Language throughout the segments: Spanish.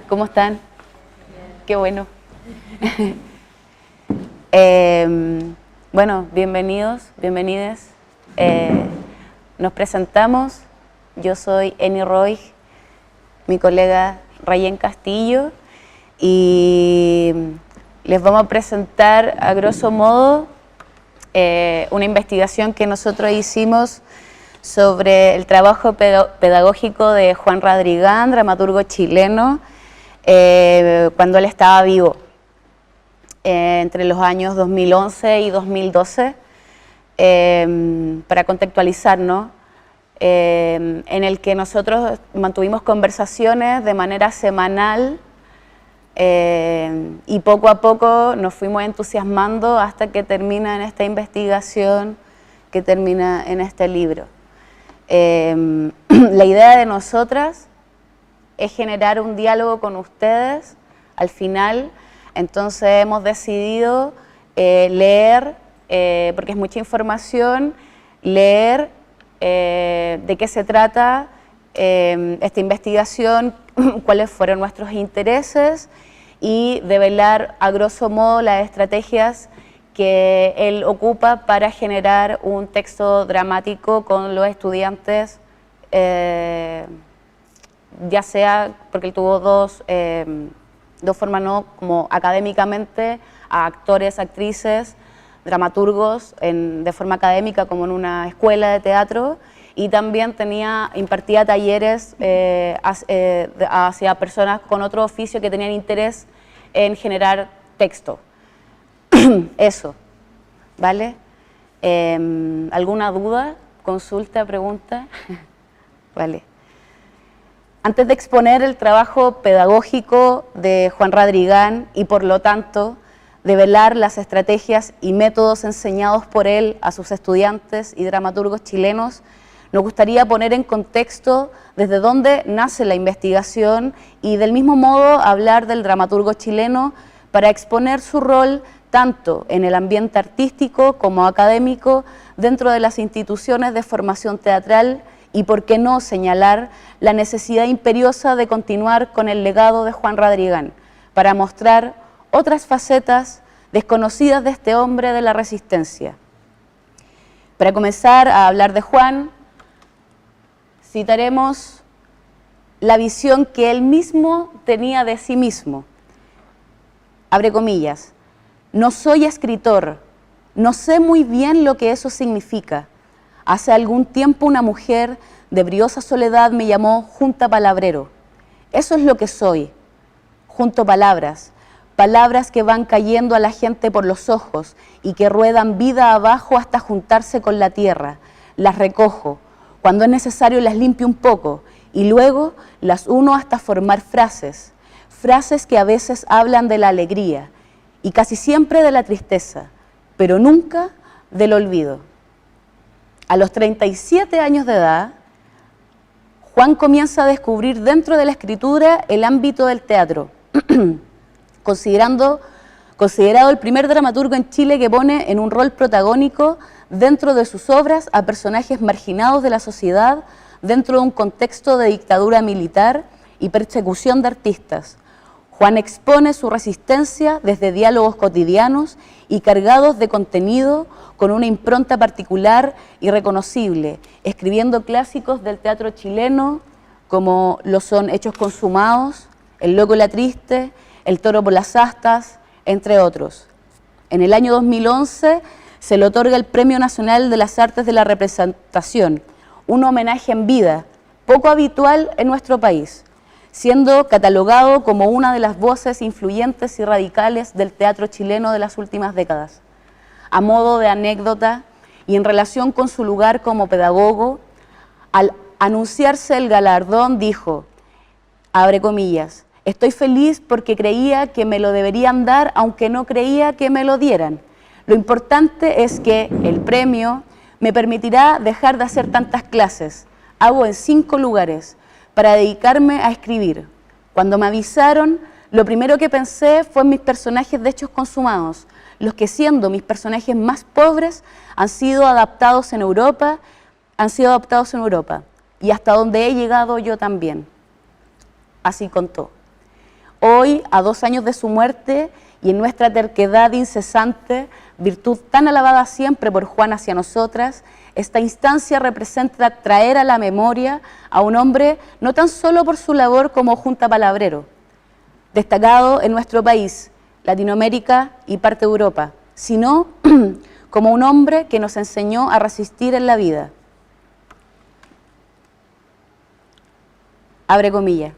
¿Cómo están? Qué bueno. Bueno, bienvenidos, bienvenides. Nos presentamos. Yo soy Eni Roig, mi colega Rayén Castillo, y les vamos a presentar a grosso modo una investigación que nosotros hicimos sobre el trabajo pedagógico de Juan Radrigán, dramaturgo chileno, cuando él estaba vivo, entre los años 2011 y 2012, para contextualizarnos, en el que nosotros mantuvimos conversaciones de manera semanal y poco a poco nos fuimos entusiasmando hasta que termina en esta investigación, que termina en este libro. La idea de nosotras es generar un diálogo con ustedes al final, entonces hemos decidido leer, porque es mucha información, leer de qué se trata esta investigación, cuáles fueron nuestros intereses y develar a grosso modo las estrategias que él ocupa para generar un texto dramático con los estudiantes, ya sea porque él tuvo dos formas, ¿no? Como académicamente, a actores, actrices, dramaturgos, de forma académica como en una escuela de teatro, y también impartía talleres hacia personas con otro oficio que tenían interés en generar texto. Eso, ¿vale? ¿Alguna duda, consulta, pregunta? Vale. Antes de exponer el trabajo pedagógico de Juan Radrigán y por lo tanto develar las estrategias y métodos enseñados por él a sus estudiantes y dramaturgos chilenos, nos gustaría poner en contexto desde dónde nace la investigación y del mismo modo hablar del dramaturgo chileno para exponer su rol tanto en el ambiente artístico como académico dentro de las instituciones de formación teatral y, por qué no, señalar la necesidad imperiosa de continuar con el legado de Juan Radrigán para mostrar otras facetas desconocidas de este hombre de la resistencia. Para comenzar a hablar de Juan, citaremos la visión que él mismo tenía de sí mismo. Abre comillas: no soy escritor, no sé muy bien lo que eso significa. Hace algún tiempo una mujer de briosa soledad me llamó junta palabrero. Eso es lo que soy, junto palabras, palabras que van cayendo a la gente por los ojos y que ruedan vida abajo hasta juntarse con la tierra. Las recojo, cuando es necesario las limpio un poco y luego las uno hasta formar frases, frases que a veces hablan de la alegría y casi siempre de la tristeza, pero nunca del olvido. A los 37 años de edad, Juan comienza a descubrir dentro de la escritura el ámbito del teatro, considerado el primer dramaturgo en Chile que pone en un rol protagónico dentro de sus obras a personajes marginados de la sociedad dentro de un contexto de dictadura militar y persecución de artistas. Juan expone su resistencia desde diálogos cotidianos y cargados de contenido con una impronta particular y reconocible, escribiendo clásicos del teatro chileno como lo son Hechos Consumados, El Loco y la Triste, El Toro por las Astas, entre otros. En el año 2011 se le otorga el Premio Nacional de las Artes de la Representación, un homenaje en vida, poco habitual en nuestro país, siendo catalogado como una de las voces influyentes y radicales del teatro chileno de las últimas décadas. A modo de anécdota y en relación con su lugar como pedagogo, al anunciarse el galardón dijo, abre comillas, estoy feliz porque creía que me lo deberían dar aunque no creía que me lo dieran. Lo importante es que el premio me permitirá dejar de hacer tantas clases. Hago en 5 lugares para dedicarme a escribir. Cuando me avisaron, lo primero que pensé fue en mis personajes de Hechos Consumados, los que siendo mis personajes más pobres han sido adaptados en Europa, y hasta donde he llegado yo también. Así contó. Hoy, a 2 años de su muerte, y en nuestra terquedad incesante, virtud tan alabada siempre por Juan hacia nosotras, esta instancia representa traer a la memoria a un hombre no tan solo por su labor como juntapalabrero, destacado en nuestro país, Latinoamérica y parte de Europa, sino como un hombre que nos enseñó a resistir en la vida. Abre comillas.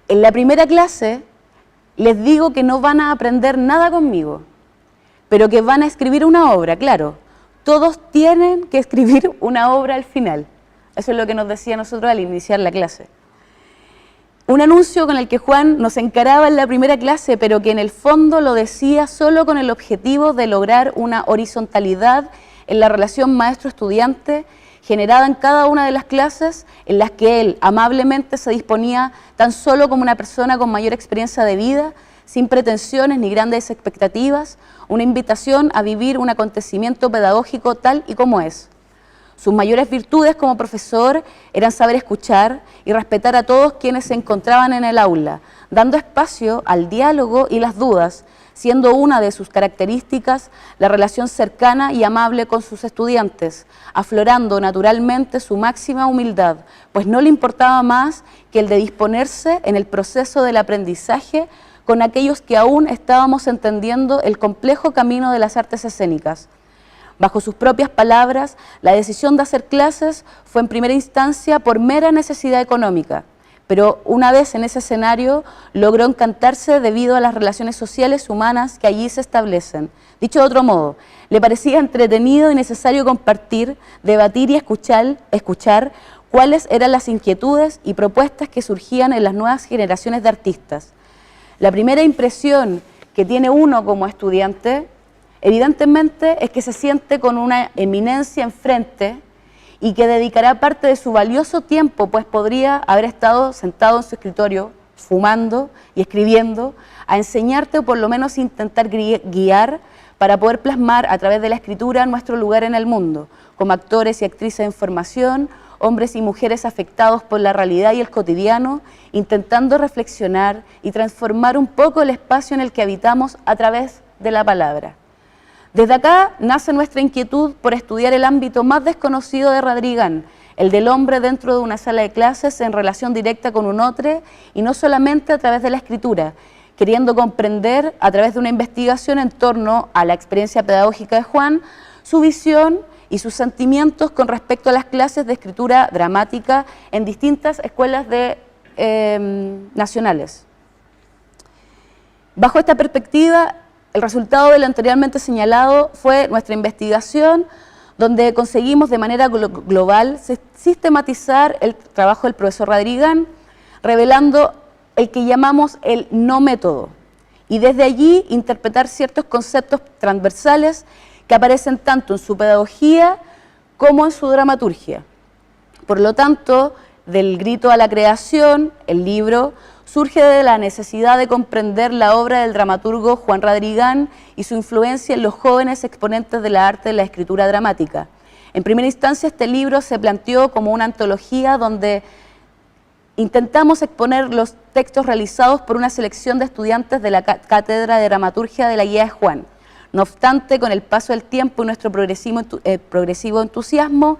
En la primera clase les digo que no van a aprender nada conmigo, pero que van a escribir una obra, claro. Todos tienen que escribir una obra al final. Eso es lo que nos decía a nosotros al iniciar la clase. Un anuncio con el que Juan nos encaraba en la primera clase, pero que en el fondo lo decía solo con el objetivo de lograr una horizontalidad en la relación maestro-estudiante generada en cada una de las clases en las que él amablemente se disponía tan solo como una persona con mayor experiencia de vida, sin pretensiones ni grandes expectativas, una invitación a vivir un acontecimiento pedagógico tal y como es. Sus mayores virtudes como profesor eran saber escuchar y respetar a todos quienes se encontraban en el aula, dando espacio al diálogo y las dudas, siendo una de sus características la relación cercana y amable con sus estudiantes, aflorando naturalmente su máxima humildad, pues no le importaba más que el de disponerse en el proceso del aprendizaje con aquellos que aún estábamos entendiendo el complejo camino de las artes escénicas. Bajo sus propias palabras, la decisión de hacer clases fue en primera instancia por mera necesidad económica, pero una vez en ese escenario logró encantarse debido a las relaciones sociales humanas que allí se establecen. Dicho de otro modo, le parecía entretenido y necesario compartir, debatir y escuchar cuáles eran las inquietudes y propuestas que surgían en las nuevas generaciones de artistas. La primera impresión que tiene uno como estudiante, evidentemente, es que se siente con una eminencia enfrente y que dedicará parte de su valioso tiempo, pues podría haber estado sentado en su escritorio, fumando y escribiendo, a enseñarte o por lo menos intentar guiar para poder plasmar a través de la escritura nuestro lugar en el mundo, como actores y actrices en formación, hombres y mujeres afectados por la realidad y el cotidiano, intentando reflexionar y transformar un poco el espacio en el que habitamos a través de la palabra. Desde acá nace nuestra inquietud por estudiar el ámbito más desconocido de Radrigán, el del hombre dentro de una sala de clases en relación directa con un otro y no solamente a través de la escritura, queriendo comprender a través de una investigación en torno a la experiencia pedagógica de Juan, su visión y sus sentimientos con respecto a las clases de escritura dramática en distintas escuelas nacionales. Bajo esta perspectiva, el resultado de lo anteriormente señalado fue nuestra investigación, donde conseguimos de manera global sistematizar el trabajo del profesor Radrigán, revelando el que llamamos el no método, y desde allí interpretar ciertos conceptos transversales que aparecen tanto en su pedagogía como en su dramaturgia. Por lo tanto, del grito a la creación, el libro surge de la necesidad de comprender la obra del dramaturgo Juan Radrigán y su influencia en los jóvenes exponentes de la arte de la escritura dramática. En primera instancia, este libro se planteó como una antología donde intentamos exponer los textos realizados por una selección de estudiantes de la Cátedra de Dramaturgia de la Guía de Juan. No obstante, con el paso del tiempo y nuestro progresivo entusiasmo,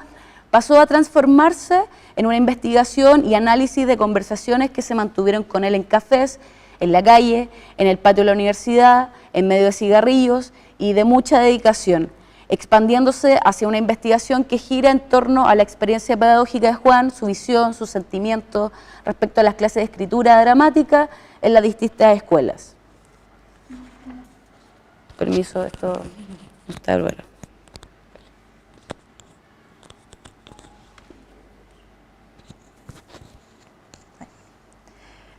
pasó a transformarse en una investigación y análisis de conversaciones que se mantuvieron con él en cafés, en la calle, en el patio de la universidad, en medio de cigarrillos y de mucha dedicación, expandiéndose hacia una investigación que gira en torno a la experiencia pedagógica de Juan, su visión, sus sentimientos respecto a las clases de escritura dramática en las distintas escuelas. Permiso, esto no está bueno.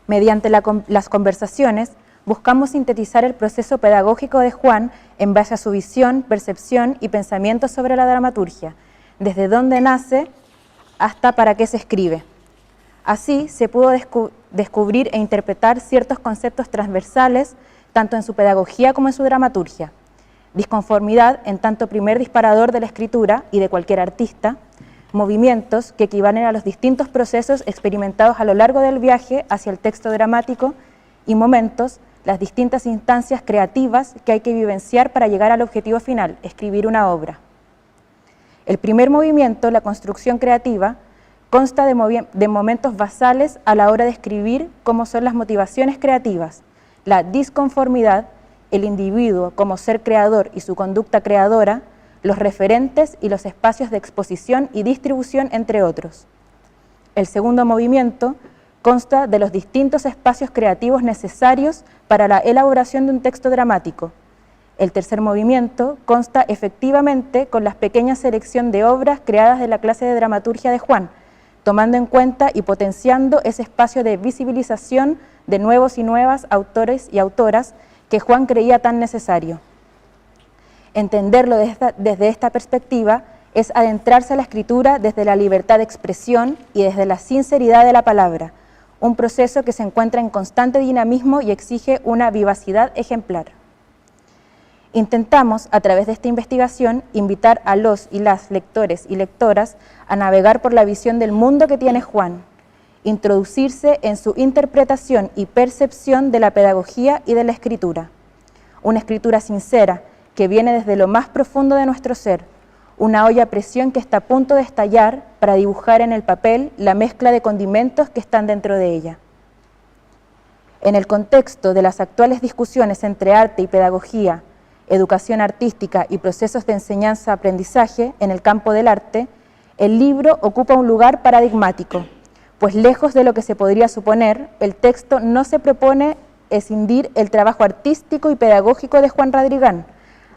Mediante las conversaciones, buscamos sintetizar el proceso pedagógico de Juan en base a su visión, percepción y pensamiento sobre la dramaturgia, desde dónde nace hasta para qué se escribe. Así se pudo descubrir e interpretar ciertos conceptos transversales, tanto en su pedagogía como en su dramaturgia. Disconformidad en tanto primer disparador de la escritura y de cualquier artista, movimientos que equivalen a los distintos procesos experimentados a lo largo del viaje hacia el texto dramático y momentos las distintas instancias creativas que hay que vivenciar para llegar al objetivo final, escribir una obra. El primer movimiento, la construcción creativa, consta de momentos basales a la hora de escribir, como son las motivaciones creativas, la disconformidad, el individuo como ser creador y su conducta creadora, los referentes y los espacios de exposición y distribución, entre otros. El segundo movimiento consta de los distintos espacios creativos necesarios para la elaboración de un texto dramático. El tercer movimiento consta efectivamente con la pequeña selección de obras creadas de la clase de dramaturgia de Juan, tomando en cuenta y potenciando ese espacio de visibilización de nuevos y nuevas autores y autoras que Juan creía tan necesario. Entenderlo desde esta perspectiva es adentrarse a la escritura desde la libertad de expresión y desde la sinceridad de la palabra, un proceso que se encuentra en constante dinamismo y exige una vivacidad ejemplar. Intentamos, a través de esta investigación, invitar a los y las lectores y lectoras a navegar por la visión del mundo que tiene Juan, introducirse en su interpretación y percepción de la pedagogía y de la escritura. Una escritura sincera que viene desde lo más profundo de nuestro ser, una olla a presión que está a punto de estallar para dibujar en el papel la mezcla de condimentos que están dentro de ella. En el contexto de las actuales discusiones entre arte y pedagogía, educación artística y procesos de enseñanza-aprendizaje en el campo del arte, el libro ocupa un lugar paradigmático, pues lejos de lo que se podría suponer, el texto no se propone escindir el trabajo artístico y pedagógico de Juan Radrigán.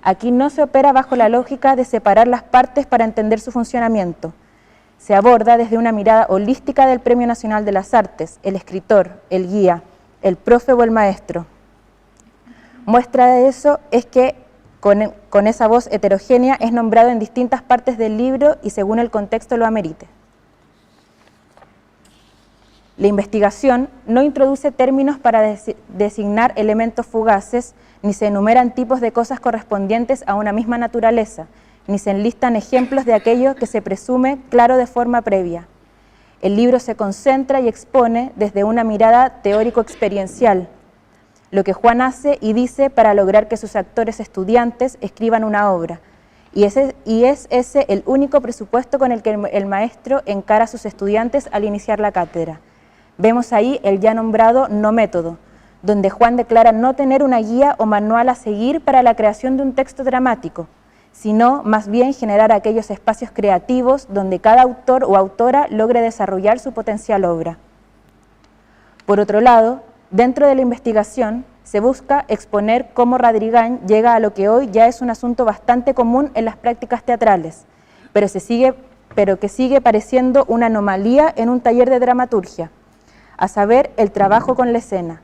Aquí no se opera bajo la lógica de separar las partes para entender su funcionamiento. Se aborda desde una mirada holística del Premio Nacional de las Artes, el escritor, el guía, el profe o el maestro. Muestra de eso es que con esa voz heterogénea es nombrado en distintas partes del libro y según el contexto lo amerite. La investigación no introduce términos para designar elementos fugaces, ni se enumeran tipos de cosas correspondientes a una misma naturaleza, ni se enlistan ejemplos de aquello que se presume claro de forma previa. El libro se concentra y expone desde una mirada teórico-experiencial, lo que Juan hace y dice para lograr que sus actores estudiantes escriban una obra, y es ese el único presupuesto con el que el maestro encara a sus estudiantes al iniciar la cátedra. Vemos ahí el ya nombrado no método, donde Juan declara no tener una guía o manual a seguir para la creación de un texto dramático, sino más bien generar aquellos espacios creativos donde cada autor o autora logre desarrollar su potencial obra. Por otro lado, dentro de la investigación se busca exponer cómo Radrigán llega a lo que hoy ya es un asunto bastante común en las prácticas teatrales, pero que sigue pareciendo una anomalía en un taller de dramaturgia, a saber, el trabajo con la escena.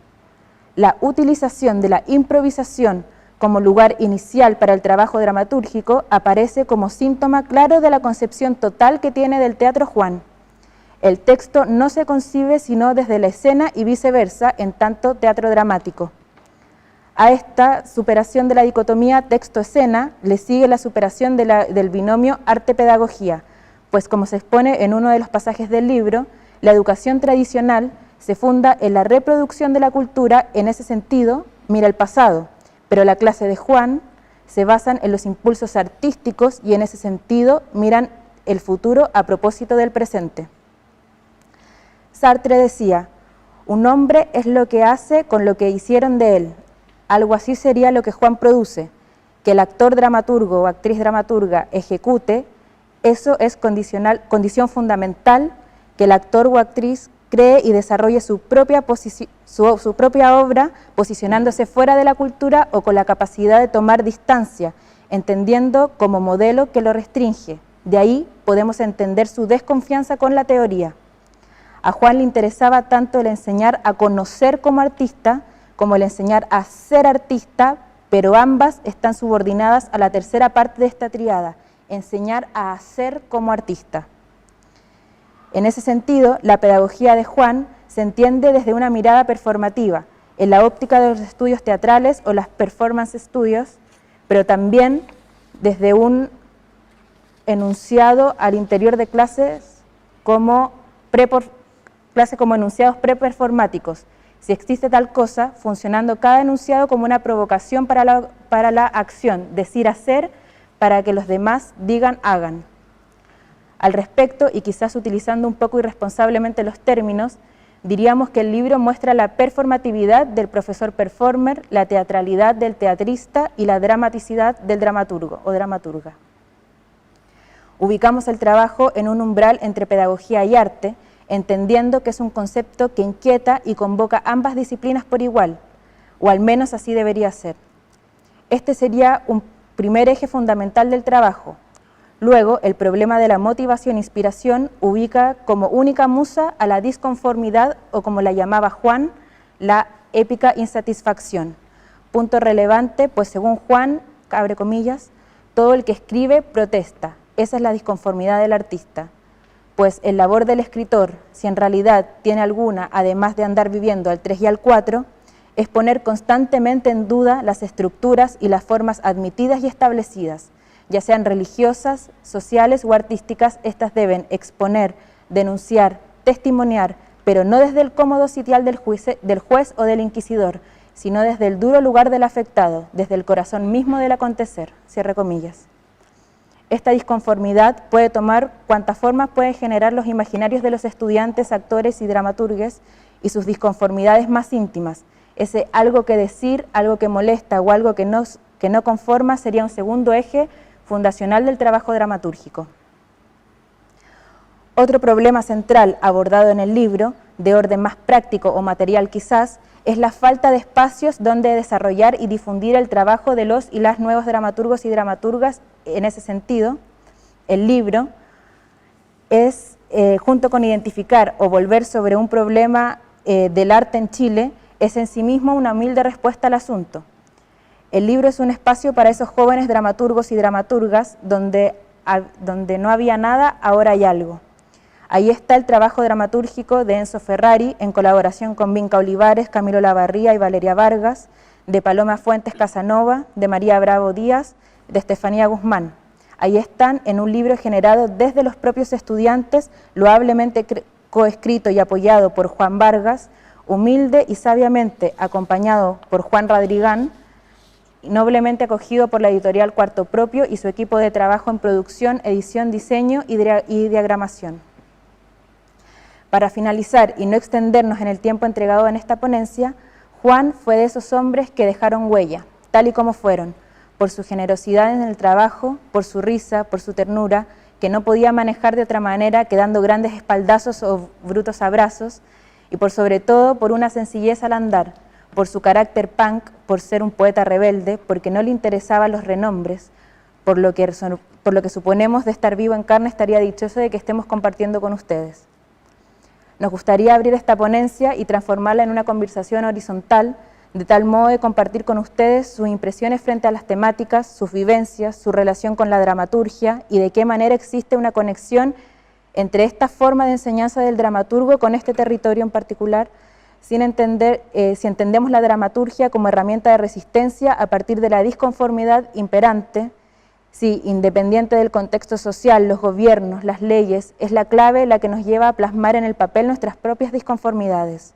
La utilización de la improvisación como lugar inicial para el trabajo dramatúrgico aparece como síntoma claro de la concepción total que tiene del teatro Juan. El texto no se concibe sino desde la escena y viceversa en tanto teatro dramático. A esta superación de la dicotomía texto-escena le sigue la superación del binomio arte-pedagogía, pues como se expone en uno de los pasajes del libro, la educación tradicional se funda en la reproducción de la cultura. En ese sentido, mira el pasado, pero la clase de Juan se basan en los impulsos artísticos y en ese sentido miran el futuro a propósito del presente. Sartre decía, un hombre es lo que hace con lo que hicieron de él. Algo así sería lo que Juan produce, que el actor dramaturgo o actriz dramaturga ejecute, eso es condición fundamental, que el actor o actriz cree y desarrolle su propia obra, posicionándose fuera de la cultura o con la capacidad de tomar distancia, entendiendo como modelo que lo restringe. De ahí podemos entender su desconfianza con la teoría. A Juan le interesaba tanto el enseñar a conocer como artista, como el enseñar a ser artista, pero ambas están subordinadas a la tercera parte de esta tríada, enseñar a hacer como artista. En ese sentido, la pedagogía de Juan se entiende desde una mirada performativa, en la óptica de los estudios teatrales o las performance studios, pero también desde un enunciado al interior de clases como enunciados preperformáticos, si existe tal cosa, funcionando cada enunciado como una provocación para la acción, decir, hacer, para que los demás digan, hagan. Al respecto, y quizás utilizando un poco irresponsablemente los términos, diríamos que el libro muestra la performatividad del profesor performer, la teatralidad del teatrista y la dramaticidad del dramaturgo o dramaturga. Ubicamos el trabajo en un umbral entre pedagogía y arte, entendiendo que es un concepto que inquieta y convoca ambas disciplinas por igual, o al menos así debería ser. Este sería un primer eje fundamental del trabajo. Luego, el problema de la motivación-inspiración ubica como única musa a la disconformidad, o como la llamaba Juan, la épica insatisfacción. Punto relevante, pues según Juan, abre comillas, todo el que escribe protesta. Esa es la disconformidad del artista. Pues el labor del escritor, si en realidad tiene alguna, además de andar viviendo al 3 y al 4, es poner constantemente en duda las estructuras y las formas admitidas y establecidas, ya sean religiosas, sociales o artísticas. Estas deben exponer, denunciar, testimoniar, pero no desde el cómodo sitial del juez o del inquisidor, sino desde el duro lugar del afectado, desde el corazón mismo del acontecer, cierre comillas. Esta disconformidad puede tomar cuantas formas pueden generar los imaginarios de los estudiantes, actores y dramaturgues, y sus disconformidades más íntimas. Ese algo que decir, algo que molesta o algo que no conforma sería un segundo eje fundacional del trabajo dramatúrgico. Otro problema central abordado en el libro, de orden más práctico o material quizás, es la falta de espacios donde desarrollar y difundir el trabajo de los y las nuevos dramaturgos y dramaturgas. En ese sentido, el libro es, junto con identificar o volver sobre un problema del arte en Chile, es en sí mismo una humilde respuesta al asunto. El libro es un espacio para esos jóvenes dramaturgos y dramaturgas donde no había nada, ahora hay algo. Ahí está el trabajo dramatúrgico de Enzo Ferrari, en colaboración con Vinca Olivares, Camilo Lavarría y Valeria Vargas, de Paloma Fuentes Casanova, de María Bravo Díaz, de Estefanía Guzmán. Ahí están en un libro generado desde los propios estudiantes, loablemente coescrito y apoyado por Juan Vargas, humilde y sabiamente acompañado por Juan Radrigán, noblemente acogido por la editorial Cuarto Propio y su equipo de trabajo en producción, edición, diseño y diagramación. Para finalizar y no extendernos en el tiempo entregado en esta ponencia, Juan fue de esos hombres que dejaron huella, tal y como fueron, por su generosidad en el trabajo, por su risa, por su ternura, que no podía manejar de otra manera que dando grandes espaldazos o brutos abrazos, y por sobre todo por una sencillez al andar, por su carácter punk, por ser un poeta rebelde, porque no le interesaban los renombres, por lo que suponemos de estar vivo en carne estaría dichoso de que estemos compartiendo con ustedes. Nos gustaría abrir esta ponencia y transformarla en una conversación horizontal, de tal modo de compartir con ustedes sus impresiones frente a las temáticas, sus vivencias, su relación con la dramaturgia y de qué manera existe una conexión entre esta forma de enseñanza del dramaturgo con este territorio en particular, si entendemos la dramaturgia como herramienta de resistencia a partir de la disconformidad imperante, si, independiente del contexto social, los gobiernos, las leyes, es la clave la que nos lleva a plasmar en el papel nuestras propias disconformidades.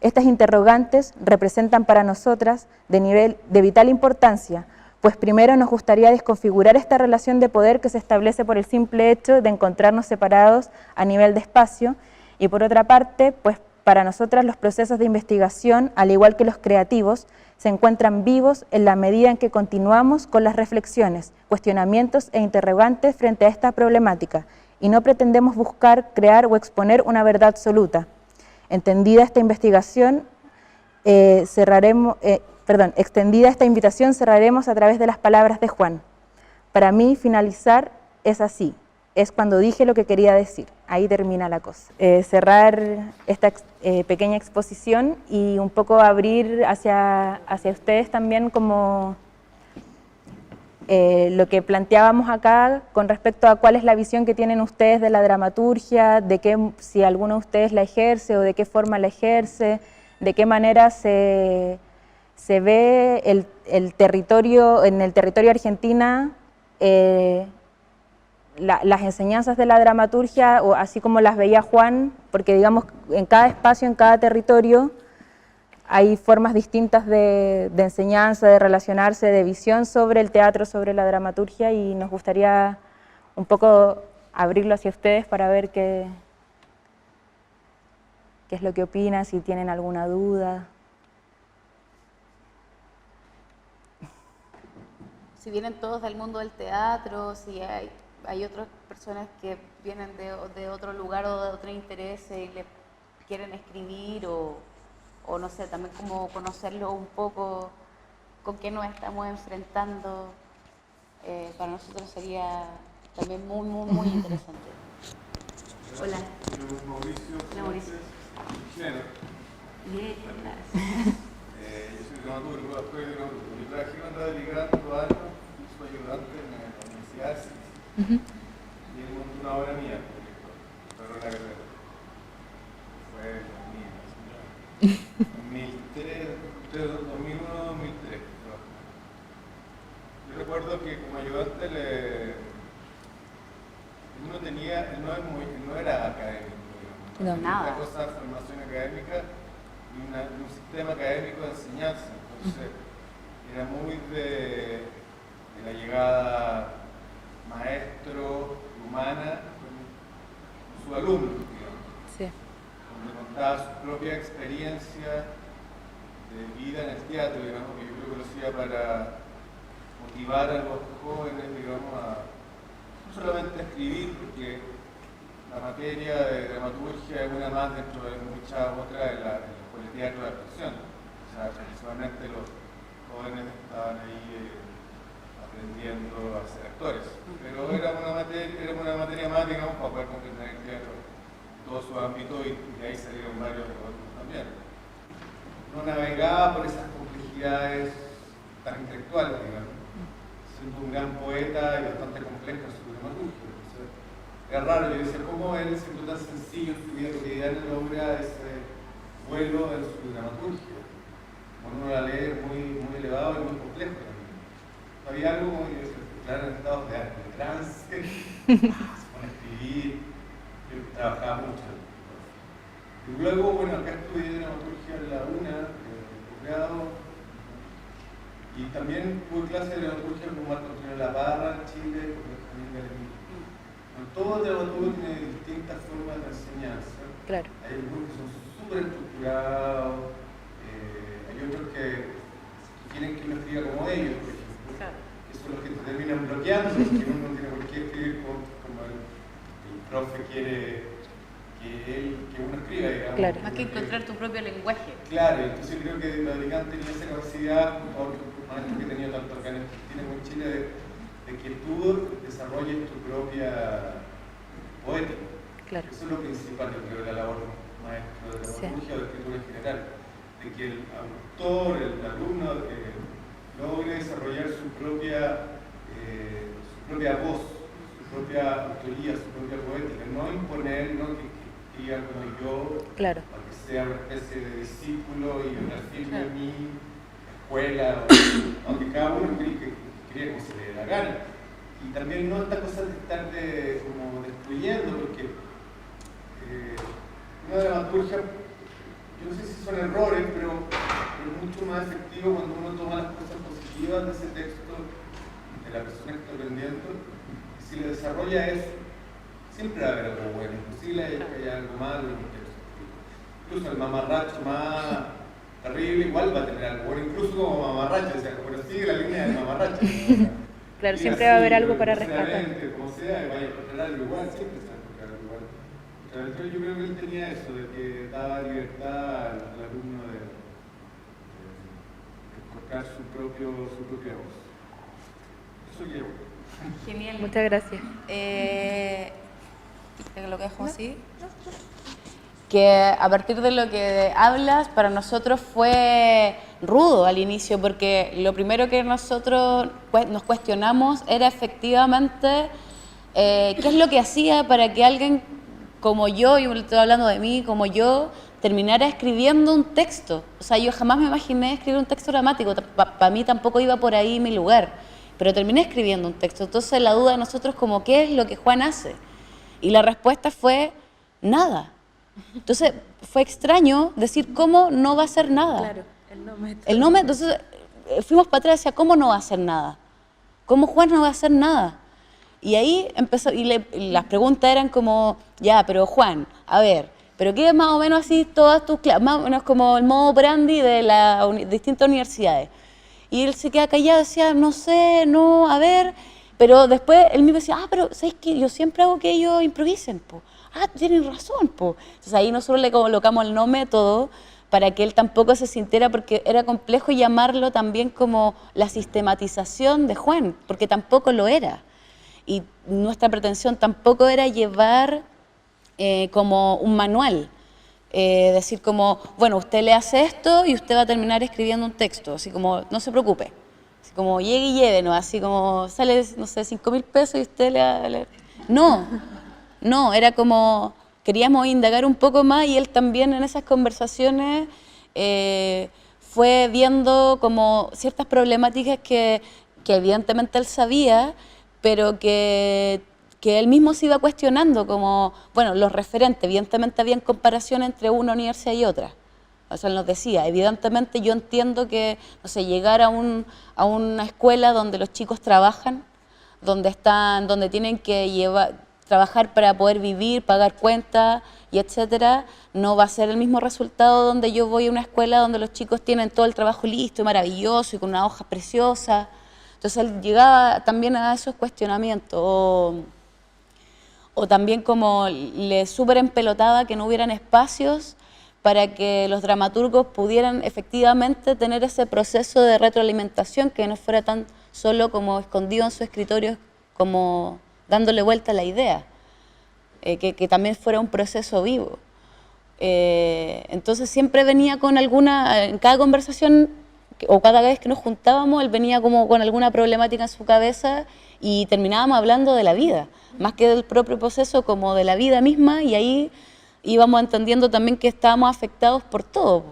Estas interrogantes representan para nosotras de vital importancia, pues primero nos gustaría desconfigurar esta relación de poder que se establece por el simple hecho de encontrarnos separados a nivel de espacio, y por otra parte, pues para nosotras los procesos de investigación, al igual que los creativos, se encuentran vivos en la medida en que continuamos con las reflexiones, cuestionamientos e interrogantes frente a esta problemática, y no pretendemos buscar, crear o exponer una verdad absoluta. Entendida esta investigación, extendida esta invitación, cerraremos a través de las palabras de Juan. Para mí, finalizar es así, es cuando dije lo que quería decir, ahí termina la cosa. Cerrar esta pequeña exposición y un poco abrir hacia ustedes también como lo que planteábamos acá con respecto a cuál es la visión que tienen ustedes de la dramaturgia, de qué, si alguno de ustedes la ejerce o de qué forma la ejerce, de qué manera se ve el territorio, en el territorio argentina, las enseñanzas de la dramaturgia, o así como las veía Juan, porque digamos en cada espacio, en cada territorio, hay formas distintas de enseñanza, de relacionarse, de visión sobre el teatro, sobre la dramaturgia, y nos gustaría un poco abrirlo hacia ustedes para ver qué es lo que opinan, si tienen alguna duda. Si vienen todos del mundo del teatro, si hay otras personas que vienen de otro lugar o de otro interés y le quieren escribir o no sé, también como conocerlo un poco, con qué nos estamos enfrentando, para nosotros sería también muy interesante. Hola. Mauricio. Hola, Mauricio. Chileno. Bien, gracias. Yo soy dramaturgo, actual y dramaturgo. Yo trabajé en Andrés Ligán 2 años, fui su ayudante en la Universidad de Ciencias. Y él montó una obra mía, pero la carrera. Fue en 2001-2003. Yo recuerdo que como ayudante él no era académico. No, nada. Una cosa de formación académica y un sistema académico de enseñanza. Entonces, era muy de la llegada maestro humana con su alumno, digamos. Sí. Donde contaba su propia experiencia de vida en el teatro, digamos, que yo creo que lo hacía para motivar a los jóvenes, digamos, no solamente a escribir, porque la materia de dramaturgia es una más dentro de muchas otras de la escuela de teatro de actuación. O sea, principalmente los jóvenes estaban ahí aprendiendo a ser actores. Pero era una materia más, digamos, para poder comprender el teatro en todo su ámbito, y de ahí salieron varios otros también. No navegaba por esas complejidades tan intelectuales, digamos, siendo un gran poeta y bastante compleja su dramaturgia. Era raro, yo decía, ¿cómo él, siendo tan sencillo en su vida cotidiana, logra ese vuelo en su dramaturgia? Cuando uno la lee muy elevado y muy complejo también. Había algo como que claro, en estados de trance, se pone a escribir, yo trabajaba mucho. Y luego, bueno, acá estudié dramaturgia en la UNA, de posgrado, y también tuve clase de dramaturgia con Marco Antonio Laparra en Chile, con Benjamín Galemí. Todo dramaturgo tiene distintas formas de enseñanza. Claro. Hay algunos que son súper estructurados, hay otros que quieren que uno escriba como ellos, por ejemplo. Claro. Que son los que te terminan bloqueando, porque uno no tiene por qué escribir como el profe quiere que uno escriba, digamos. Claro. Más que encontrar tu propio lenguaje. Claro, entonces creo que Dalicán tenía esa capacidad, por maestro que tenía tanto acá en Argentina como en Chile, de que tú desarrolles tu propia poética. Claro. Eso es lo principal, yo creo, de la labor maestro de dramaturgia o de escritura en general. De que el autor, el alumno, logre desarrollar su propia voz, su propia autoría, su propia poética. No imponer, no que diga como yo, Claro. para que sea una especie de discípulo y una firme en mi escuela, aunque cada uno escribe como se le dé la gana. Y también no esta cosa de estar como destruyendo, porque una dramaturgia, yo no sé si son errores, pero es mucho más efectivo cuando uno toma las cosas positivas de ese texto, de la persona que está aprendiendo, y si le desarrolla eso, siempre va a haber algo bueno, imposible que haya algo malo en un texto. Incluso el mamarracho más terrible igual va a tener algo bueno, incluso como mamarracho, o sea, pero sigue la línea del mamarracho. Claro, siempre va a haber algo para rescatar. Como sea, vaya a encontrar algo igual, siempre se va a encontrar algo igual. Entonces yo creo que él tenía eso, de que daba libertad al alumno de encontrar su propia voz. Eso llevo. Genial. Muchas gracias. Lo que dejo así. Que a partir de lo que hablas, para nosotros fue rudo al inicio, porque lo primero que nosotros nos cuestionamos era efectivamente qué es lo que hacía para que alguien como yo, y estoy hablando de mí, como yo, terminara escribiendo un texto. O sea, yo jamás me imaginé escribir un texto dramático, para mí tampoco iba por ahí mi lugar, pero terminé escribiendo un texto. Entonces la duda de nosotros como, ¿qué es lo que Juan hace? Y la respuesta fue, nada. Entonces fue extraño decir cómo no va a hacer nada. Claro, el nombre. El nombre, entonces fuimos para atrás y decía, ¿cómo no va a hacer nada? ¿Cómo Juan no va a hacer nada? Y ahí empezó, y las preguntas eran como, ya, pero Juan, a ver, ¿pero qué es más o menos así todas tus clases? Más o menos como el modo operandi de las distintas universidades. Y él se queda callado, decía, no sé, no, a ver. Pero después él mismo decía, pero ¿sabes qué? Yo siempre hago que ellos improvisen, po. Tienen razón, po. Entonces ahí nosotros le colocamos el no método para que él tampoco se sintiera, porque era complejo llamarlo también como la sistematización de Juan, porque tampoco lo era. Y nuestra pretensión tampoco era llevar como un manual. Decir como, bueno, usted le hace esto y usted va a terminar escribiendo un texto, así como, no se preocupe, así como llegue y llévenos, así como sale, no sé, 5.000 pesos y usted le... No, era como, queríamos indagar un poco más y él también en esas conversaciones fue viendo como ciertas problemáticas que evidentemente él sabía, pero que él mismo se iba cuestionando, como, bueno, los referentes, evidentemente había comparación entre una universidad y otra. O sea, él nos decía, evidentemente yo entiendo que, no sé, llegar a una escuela donde los chicos trabajan, donde tienen que trabajar para poder vivir, pagar cuentas y etcétera, no va a ser el mismo resultado donde yo voy a una escuela donde los chicos tienen todo el trabajo listo y maravilloso y con una hoja preciosa. Entonces él llegaba también a esos cuestionamientos. O también como le súper empelotaba que no hubieran espacios para que los dramaturgos pudieran efectivamente tener ese proceso de retroalimentación, que no fuera tan solo como escondido en su escritorio, como dándole vuelta a la idea, que también fuera un proceso vivo. Entonces siempre venía con en cada conversación o cada vez que nos juntábamos, él venía como con alguna problemática en su cabeza y terminábamos hablando de la vida, más que del propio proceso, como de la vida misma, y ahí íbamos entendiendo también que estábamos afectados por todo.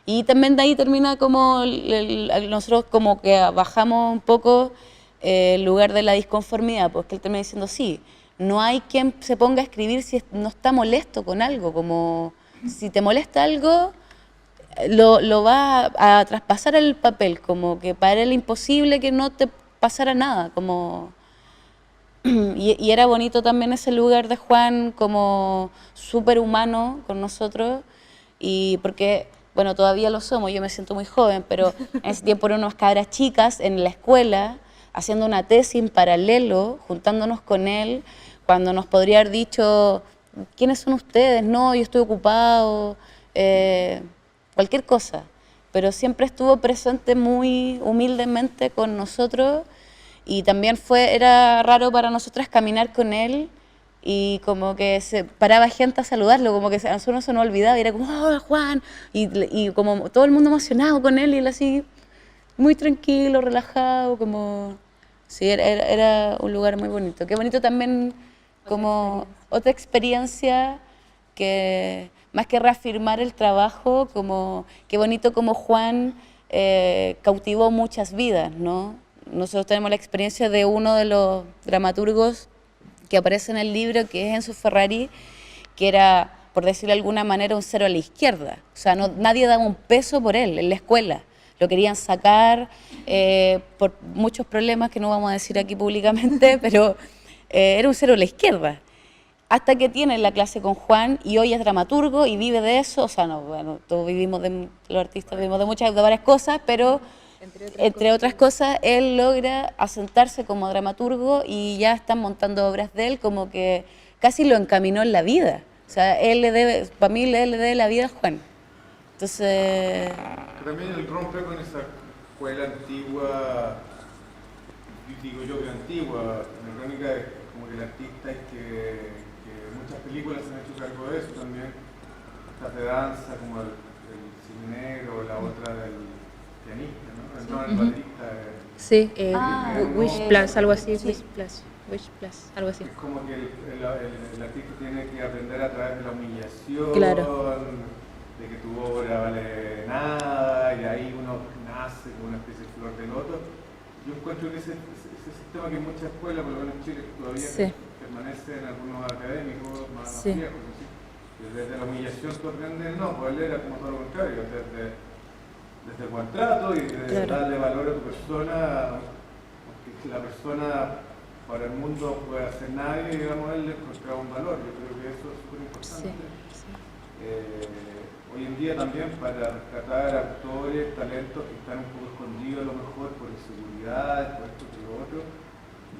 Y también de ahí termina como nosotros como que bajamos un poco el lugar de la disconformidad, porque él termina diciendo, sí, no hay quien se ponga a escribir si no está molesto con algo, como si te molesta algo, lo va a traspasar el papel, como que para él imposible que no te pasara nada, como... Y era bonito también ese lugar de Juan como súper humano con nosotros, y porque, bueno, todavía lo somos, yo me siento muy joven, pero en ese tiempo eran unas cabras chicas en la escuela, haciendo una tesis en paralelo, juntándonos con él, cuando nos podría haber dicho, ¿quiénes son ustedes? No, yo estoy ocupado, cualquier cosa, pero siempre estuvo presente muy humildemente con nosotros. Y también era raro para nosotras caminar con él y como que se paraba gente a saludarlo, como que a nosotros no se nos olvidaba y era como, ¡oh, Juan! Y como todo el mundo emocionado con él y él así muy tranquilo, relajado, como... Sí, era un lugar muy bonito. Qué bonito también como otra experiencia que, más que reafirmar el trabajo, como qué bonito como Juan cautivó muchas vidas, ¿no? Nosotros tenemos la experiencia de uno de los dramaturgos que aparece en el libro, que es Enzo Ferrari, que era, por decirlo de alguna manera, un cero a la izquierda. O sea, nadie daba un peso por él en la escuela. Lo querían sacar por muchos problemas que no vamos a decir aquí públicamente, pero era un cero a la izquierda. Hasta que tiene la clase con Juan y hoy es dramaturgo y vive de eso. O sea, no, bueno, todos vivimos los artistas vivimos de varias cosas, pero... Entre otras cosas, él logra asentarse como dramaturgo y ya están montando obras de él, como que casi lo encaminó en la vida. O sea, para mí, él le debe la vida a Juan. Entonces... También él rompe con esa escuela antigua, digo yo que antigua, anacrónica, es como que el artista es que muchas películas se han hecho cargo de eso también. Estas de danza, como el cine negro, la otra del pianista, ¿no? El baterista. Sí, Wish Plus, algo así, sí. Wish Plus, algo así. Es como que el artista tiene que aprender a través de la humillación, claro, de que tu obra vale nada, y ahí uno nace como una especie de flor de loto. Yo encuentro que ese sistema que en muchas escuelas, por lo menos en Chile, todavía permanece en algunos académicos más viejos, ¿sí? Desde la humillación tú aprendes, no, pues él era como todo lo contrario, desde el maltrato y de darle valor a tu persona, porque la persona para el mundo puede hacer nadie, digamos, él le encontraba un valor. Yo creo que eso es súper importante. Sí. Hoy en día también para rescatar actores, talentos que están un poco escondidos a lo mejor por inseguridades, por esto, por lo otro,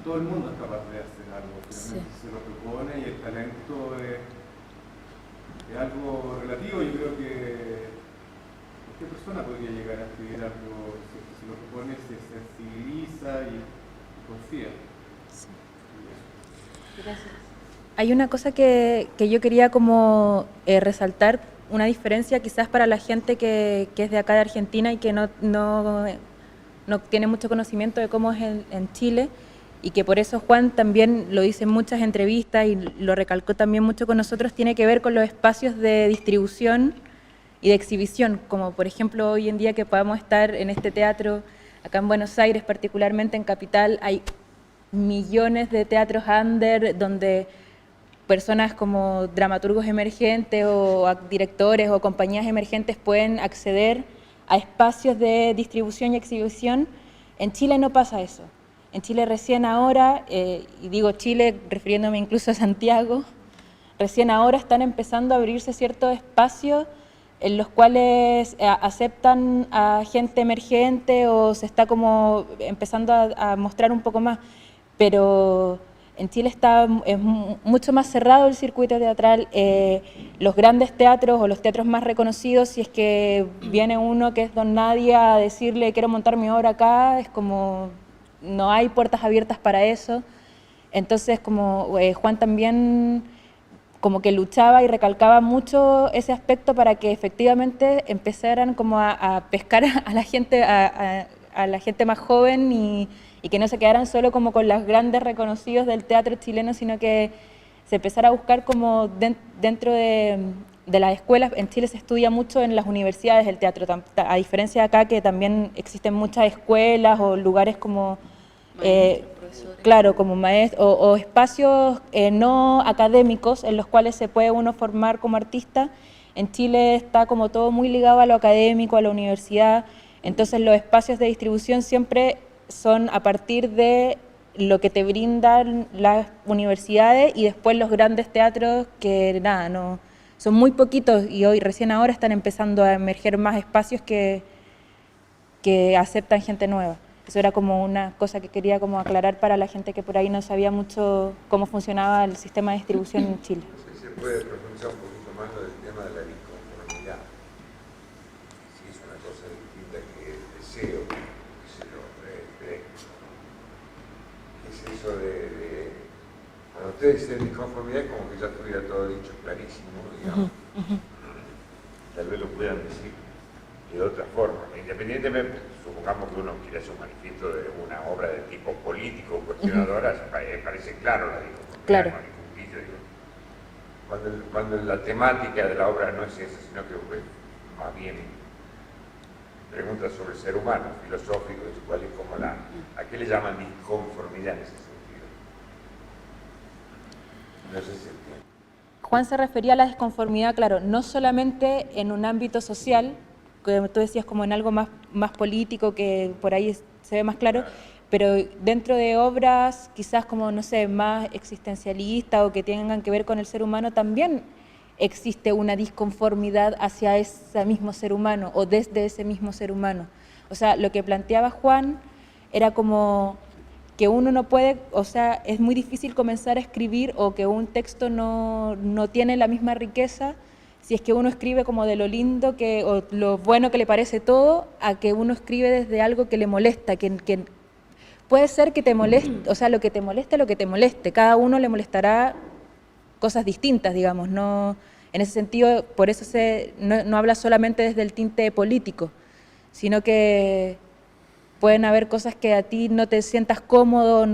todo el mundo es capaz de hacer algo, finalmente se lo propone y el talento es algo relativo. Yo creo que cualquier persona podría llegar a escribir algo, si lo propone, se sensibiliza y confía. Sí. Gracias. Hay una cosa que yo quería como resaltar, una diferencia quizás para la gente que es de acá de Argentina y que no tiene mucho conocimiento de cómo es en Chile, y que por eso Juan también lo dice en muchas entrevistas y lo recalcó también mucho con nosotros, tiene que ver con los espacios de distribución y de exhibición, como por ejemplo hoy en día que podamos estar en este teatro, acá en Buenos Aires, particularmente en Capital, hay millones de teatros under donde personas como dramaturgos emergentes o directores o compañías emergentes pueden acceder a espacios de distribución y exhibición. En Chile no pasa eso. En Chile recién ahora, y digo Chile refiriéndome incluso a Santiago, recién ahora están empezando a abrirse ciertos espacios en los cuales aceptan a gente emergente o se está como empezando a mostrar un poco más, pero en Chile es mucho más cerrado el circuito teatral. Los grandes teatros o los teatros más reconocidos, si es que viene uno que es don nadie a decirle quiero montar mi obra acá, es como no hay puertas abiertas para eso. Entonces como Juan también como que luchaba y recalcaba mucho ese aspecto para que efectivamente empezaran como a pescar a la gente, a la gente más joven y que no se quedaran solo como con los grandes reconocidos del teatro chileno, sino que se empezara a buscar como dentro de las escuelas. En Chile se estudia mucho en las universidades el teatro, a diferencia de acá que también existen muchas escuelas o lugares como claro, como maestros o espacios no académicos en los cuales se puede uno formar como artista. En Chile está como todo muy ligado a lo académico, a la universidad, entonces los espacios de distribución siempre son a partir de lo que te brindan las universidades y después los grandes teatros que nada, no, son muy poquitos y hoy recién ahora están empezando a emerger más espacios que aceptan gente nueva. Eso era como una cosa que quería como aclarar para la gente que por ahí no sabía mucho cómo funcionaba el sistema de distribución en Chile. No sé si se puede profundizar un poquito más lo del tema de la disconformidad. Si es una cosa distinta que el deseo, ¿qué es eso de cuando ustedes dicen disconformidad, como que ya estuviera todo dicho clarísimo, digamos. Tal vez lo puedan decir de otra forma, independientemente, supongamos que uno quiere hacer un manifiesto de una obra de tipo político, cuestionadora, parece claro la disconformidad, claro. No hay ningún digo. Cuando la temática de la obra no es esa, sino que más bien preguntas sobre el ser humano, filosófico, cuál es como ¿a qué le llaman disconformidad en ese sentido? No sé si entiende. Juan se refería a la disconformidad, claro, no solamente en un ámbito social, que tú decías como en algo más político, que por ahí se ve más claro, pero dentro de obras quizás como, no sé, más existencialistas o que tengan que ver con el ser humano, también existe una disconformidad hacia ese mismo ser humano o desde ese mismo ser humano. O sea, lo que planteaba Juan era como que uno no puede, o sea, es muy difícil comenzar a escribir o que un texto no tiene la misma riqueza si es que uno escribe como de lo lindo o lo bueno que le parece todo, a que uno escribe desde algo que le molesta, que puede ser que te moleste, o sea, lo que te moleste, cada uno le molestará cosas distintas, digamos, no, en ese sentido, por eso no habla solamente desde el tinte político, sino que pueden haber cosas que a ti no te sientas cómodo,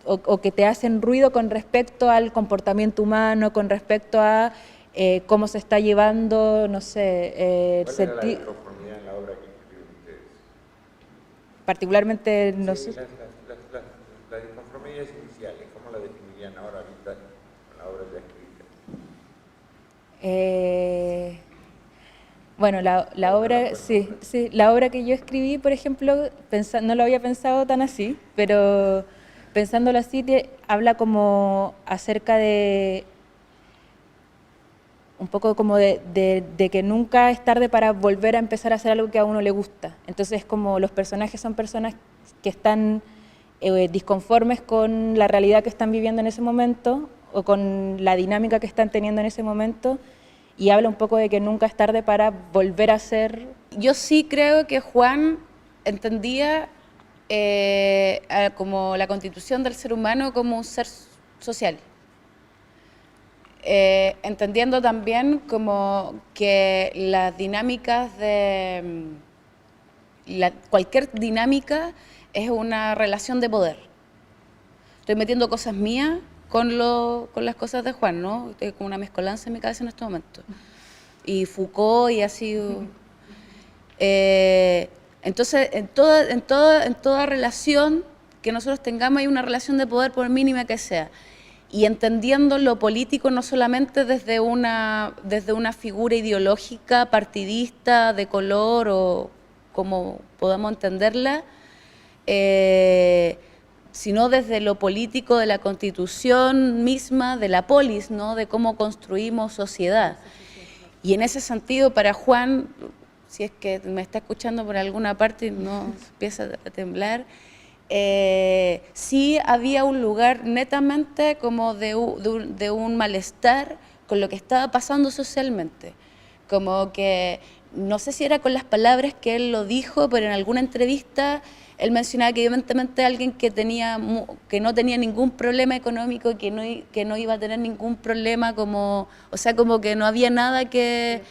o que te hacen ruido con respecto al comportamiento humano, con respecto a cómo se está llevando, no sé... ¿Cuál era la disconformidad en la obra que escribieron ustedes? Particularmente, no sé... Las disconformidades iniciales, ¿cómo la definirían ahora con la obra ya escrita? Bueno, la obra, sí, la obra que yo escribí, por ejemplo, no lo había pensado tan así, pero pensándolo así, habla como acerca de un poco como de que nunca es tarde para volver a empezar a hacer algo que a uno le gusta. Entonces, como los personajes son personas que están disconformes con la realidad que están viviendo en ese momento o con la dinámica que están teniendo en ese momento, y habla un poco de que nunca es tarde para volver a ser. Yo sí creo que Juan entendía como la constitución del ser humano como un ser social. Entendiendo también como que las dinámicas de... cualquier dinámica es una relación de poder. Estoy metiendo cosas mías con las cosas de Juan, ¿no? Estoy con una mezcolanza en mi cabeza en este momento. Y Foucault y así... entonces, en toda relación que nosotros tengamos hay una relación de poder, por mínima que sea. Y entendiendo lo político no solamente desde una figura ideológica, partidista, de color o como podamos entenderla, sino desde lo político de la Constitución misma, de la polis, ¿no? De cómo construimos sociedad. Y en ese sentido, para Juan, si es que me está escuchando por alguna parte y no empieza a temblar, sí había un lugar netamente como de un malestar con lo que estaba pasando socialmente. Como que, no sé si era con las palabras que él lo dijo, pero en alguna entrevista él mencionaba que evidentemente alguien que no tenía ningún problema económico, que no iba a tener ningún problema, como, o sea, como que no había nada que...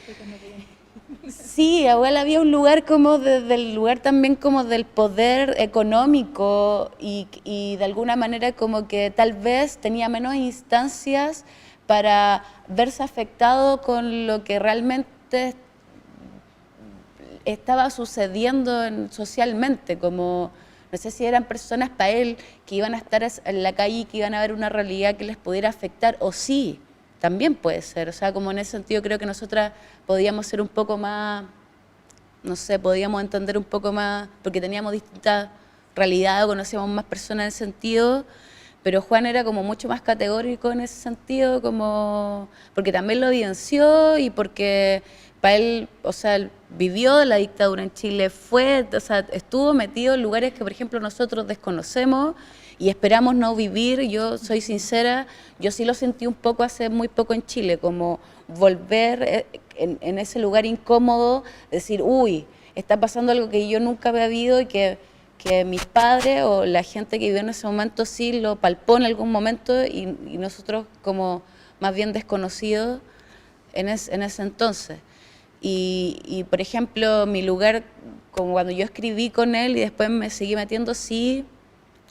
Sí, igual había un lugar como del lugar también como del poder económico y de alguna manera como que tal vez tenía menos instancias para verse afectado con lo que realmente estaba sucediendo socialmente, como no sé si eran personas para él que iban a estar en la calle y que iban a ver una realidad que les pudiera afectar, o sí, también puede ser. O sea, como en ese sentido creo que nosotras podíamos ser un poco más, no sé, podíamos entender un poco más, porque teníamos distintas realidades, conocíamos más personas en ese sentido, pero Juan era como mucho más categórico en ese sentido, como porque también lo evidenció y porque para él, o sea, él vivió la dictadura en Chile, o sea, estuvo metido en lugares que, por ejemplo, nosotros desconocemos y esperamos no vivir. Yo soy sincera, yo sí lo sentí un poco hace muy poco en Chile, como volver en ese lugar incómodo, decir, uy, está pasando algo que yo nunca había vivido y que mis padres o la gente que vivió en ese momento sí lo palpó en algún momento y nosotros como más bien desconocidos en ese entonces. Y, por ejemplo, mi lugar, como cuando yo escribí con él y después me seguí metiendo, sí,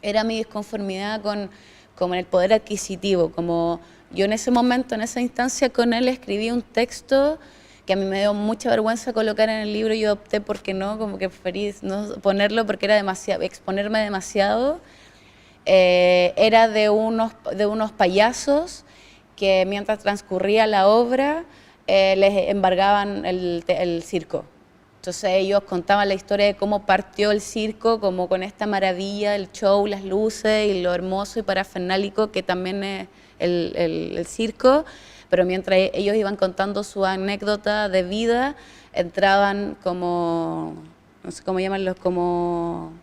era mi disconformidad con el poder adquisitivo. Como yo en ese momento, en esa instancia con él, escribí un texto que a mí me dio mucha vergüenza colocar en el libro y yo opté porque no, como que preferí no ponerlo porque era demasiado, exponerme demasiado. Era de unos payasos que mientras transcurría la obra les embargaban el circo. Entonces ellos contaban la historia de cómo partió el circo, como con esta maravilla, el show, las luces y lo hermoso y parafernálico que también es el circo, pero mientras ellos iban contando su anécdota de vida, entraban como, no sé cómo llamarlos, como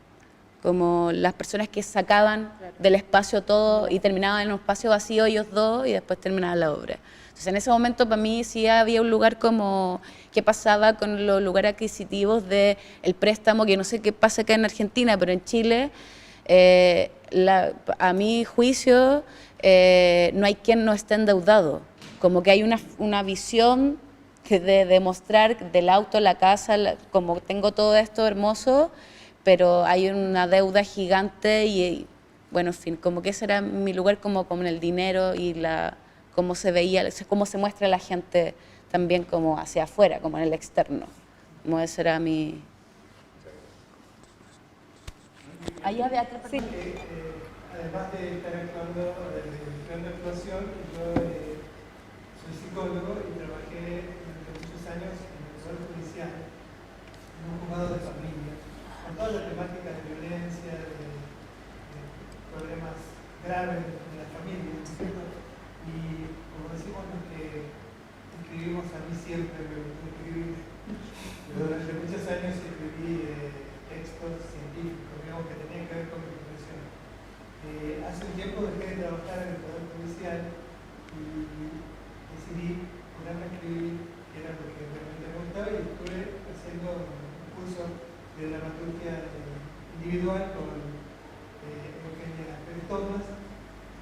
las personas que sacaban del espacio todo y terminaban en un espacio vacío ellos dos y después terminaba la obra. Entonces en ese momento para mí sí había un lugar como qué pasaba con los lugares adquisitivos del préstamo, que no sé qué pasa acá en Argentina, pero en Chile, a mi juicio, no hay quien no esté endeudado. Como que hay una visión de demostrar del auto, la casa, como tengo todo esto hermoso, pero hay una deuda gigante y bueno, en fin, como que ese era mi lugar como en el dinero y cómo se veía, cómo se muestra la gente también como hacia afuera, como en el externo. Como ese era mi... Allá de atrás. Sí. Además de estar actuando de actuación, yo soy psicólogo y trabajé durante muchos años en el Poder Judicial, en un juzgado de familia, con toda la temática de violencia, de problemas graves de la familia, ¿no es cierto? Y como decimos los que escribimos, a mí siempre me gustó escribir, pero durante muchos años escribí textos científicos, digamos, que tenían que ver con mi profesión. Hace un tiempo dejé de trabajar en el Poder Judicial y decidí ponerme a escribir, que era lo que realmente me gustaba, y estuve haciendo un curso de dramaturgia individual con Eugenia Pérez Thomas,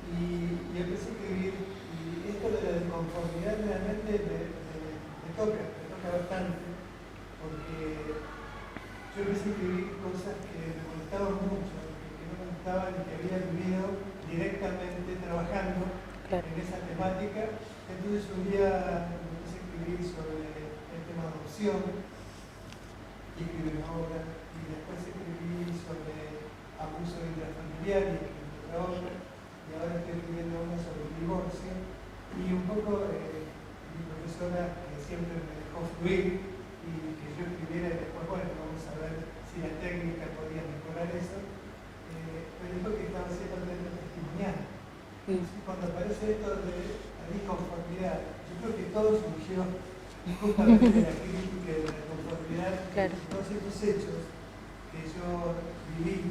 y empecé a escribir, y esto de la inconformidad realmente me toca bastante, porque yo empecé a escribir cosas que me molestaban mucho, que no me gustaban y que había vivido directamente trabajando en esa temática. Entonces un día empecé a escribir sobre el tema de adopción, y escribí una obra, y después escribí sobre abuso intrafamiliar y escribí otra obra, y ahora estoy escribiendo una sobre el divorcio, y un poco mi profesora, que siempre me dejó fluir y que yo escribiera, y después, bueno, vamos a ver si la técnica podía mejorar eso, me dijo que estaba haciendo lento testimonial. Cuando aparece esto de la disconformidad, yo creo que todo surgió justamente de la crítica y de la conformidad, de todos estos hechos que yo viví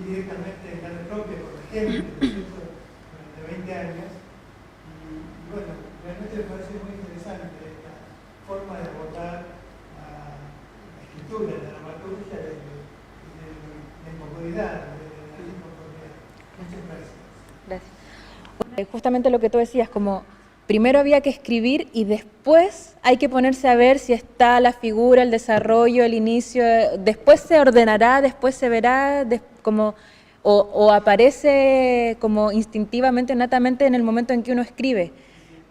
directamente en carne propia, por ejemplo, durante 20 años, y bueno, realmente me parece muy interesante esta forma de abordar la escritura, la dramaturgia de la incomodidad, de la disconformidad. Muchas gracias. Gracias. Justamente lo que tú decías, como primero había que escribir y después hay que ponerse a ver si está la figura, el desarrollo, el inicio, después se ordenará, después se verá, como, o aparece como instintivamente, natamente en el momento en que uno escribe.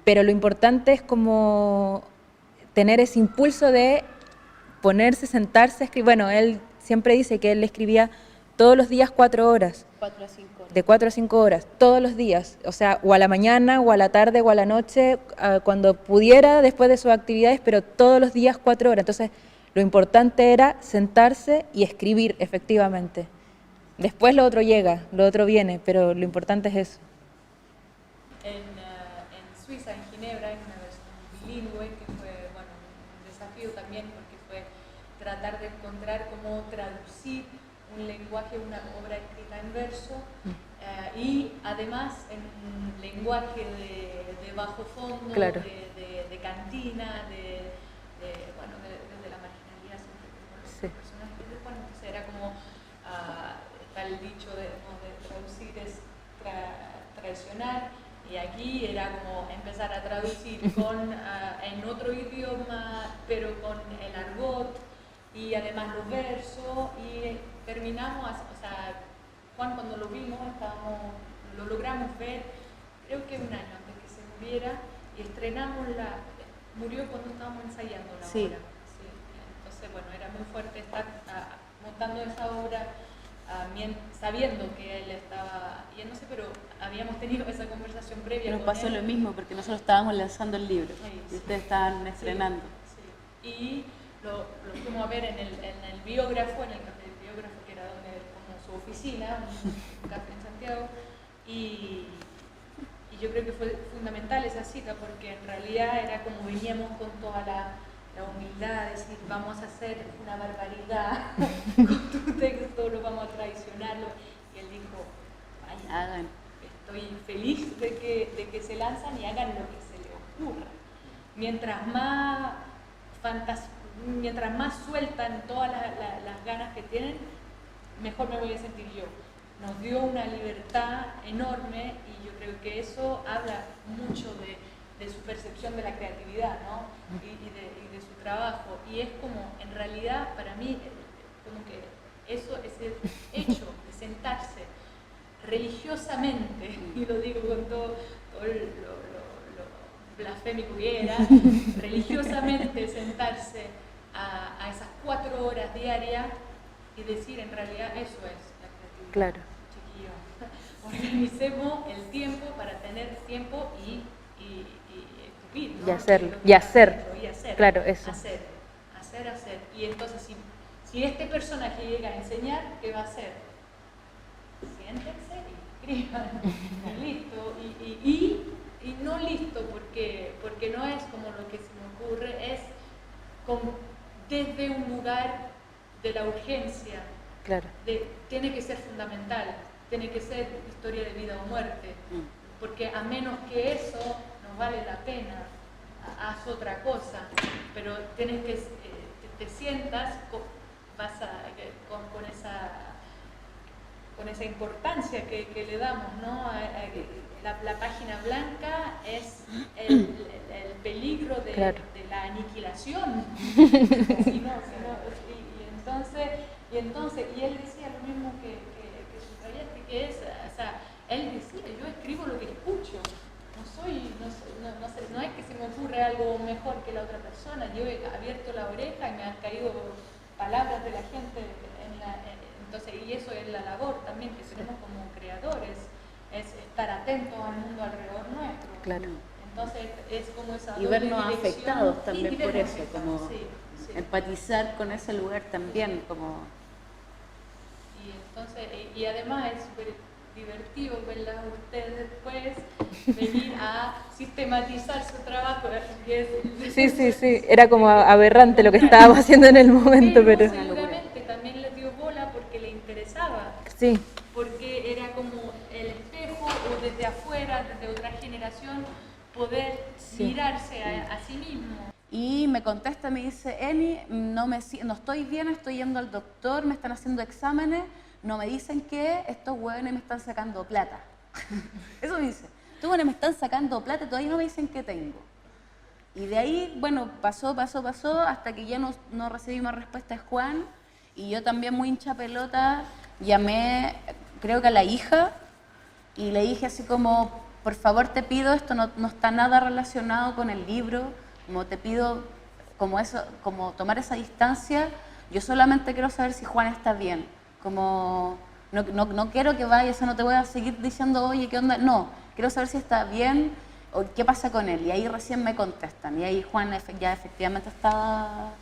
Pero lo importante es como tener ese impulso de ponerse, sentarse, escribir. Bueno, él siempre dice que él escribía todos los días 4 horas. 4 a 5 horas. De 4 a 5 horas, todos los días, o sea, o a la mañana, o a la tarde, o a la noche, cuando pudiera, después de sus actividades, pero todos los días 4 horas. Entonces, lo importante era sentarse y escribir, efectivamente. Después lo otro llega, lo otro viene, pero lo importante es eso. En Suiza, en Ginebra, hay una versión bilingüe que fue, bueno, un desafío también, porque fue tratar de encontrar cómo traducir un lenguaje, una obra escrita en verso, y además en un lenguaje de bajo fondo, Claro. de cantina, bueno, desde la marginalidad siempre como los personajes de Juan. Entonces era como, está el dicho de traducir es traicionar, y aquí era como empezar a traducir en otro idioma, pero con el argot y además los versos, y terminamos, o sea, Juan, cuando lo vimos, lo logramos ver, creo que un año antes que se muriera, y murió cuando estábamos ensayando la obra. Sí. Entonces, bueno, era muy fuerte estar montando esa obra, sabiendo que él estaba yéndose, pero habíamos tenido esa conversación previa. Nos con pasó él. lo mismo, porque nosotros estábamos lanzando el libro, y ustedes estaban estrenando. Sí. Y lo fuimos a ver en el biógrafo, en el café del biógrafo, que era como su oficina, un café en Santiago, y yo creo que fue fundamental esa cita, porque en realidad era como veníamos con toda la humildad, decir, vamos a hacer una barbaridad con tu texto, lo vamos a traicionarlo, y él dijo, vaya, Hagan. estoy feliz de que se lanzan y hagan lo que se les ocurra. Mientras más sueltan todas las ganas que tienen, mejor me voy a sentir yo. Nos dio una libertad enorme, y yo creo que eso habla mucho de su percepción de la creatividad, ¿no? y de su trabajo. Y es como, en realidad, para mí, como que eso es el hecho de sentarse religiosamente, y lo digo con todo lo blasfémico que era, religiosamente sentarse a esas 4 horas diarias y decir, en realidad, eso es la creatividad. Claro. Chiquillo, organicemos el tiempo para tener tiempo y escribir, ¿no? Y hacerlo, Lo que y hacer. y hacer. Claro, eso. Hacer. Y entonces, si este personaje llega a enseñar, ¿qué va a hacer? Siéntense y escriban, y listo. Y no listo, porque no es como lo que se me ocurre, es desde un lugar de la urgencia. Claro. Tiene que ser fundamental, tiene que ser historia de vida o muerte, porque a menos que eso no vale la pena, haz otra cosa, pero tienes que, te sientas con esa importancia que le damos, ¿no? La página blanca es el peligro de la aniquilación. Y él decía lo mismo que subrayaste, que es, o sea, él decía, yo escribo lo que escucho, no es que se me ocurre algo mejor que la otra persona, yo he abierto la oreja y me han caído palabras de la gente, entonces, y eso es la labor también que tenemos como creadores, es estar atentos al mundo alrededor nuestro. Claro. Entonces, es como esa Y doble vernos dirección. afectados también Sí, por vernos eso, afectados, como sí. empatizar con ese lugar también, como... Y entonces, y además es súper divertido verlas a ustedes después venir a sistematizar su trabajo. Sí, era como aberrante lo que estábamos haciendo en el momento, pero... Seguramente también les dio bola porque le interesaba. Sí. Porque era como el espejo, o desde afuera, desde otra generación, poder mirarse a sí mismo. Y me contesta, me dice, Eni, no estoy bien, estoy yendo al doctor, me están haciendo exámenes, no me dicen que estos hueones me están sacando plata. Eso me dice, estos hueones me están sacando plata y todavía no me dicen qué tengo. Y de ahí, bueno, pasó, hasta que ya no recibí más respuesta de Juan. Y yo también muy hincha pelota, llamé, creo que a la hija, y le dije así como, por favor te pido, esto no está nada relacionado con el libro, como te pido, como eso, como tomar esa distancia, yo solamente quiero saber si Juan está bien, como no quiero que vayas, o sea, no te voy a seguir diciendo, oye, ¿qué onda? No, quiero saber si está bien o qué pasa con él, y ahí recién me contestan, y ahí Juan ya efectivamente estaba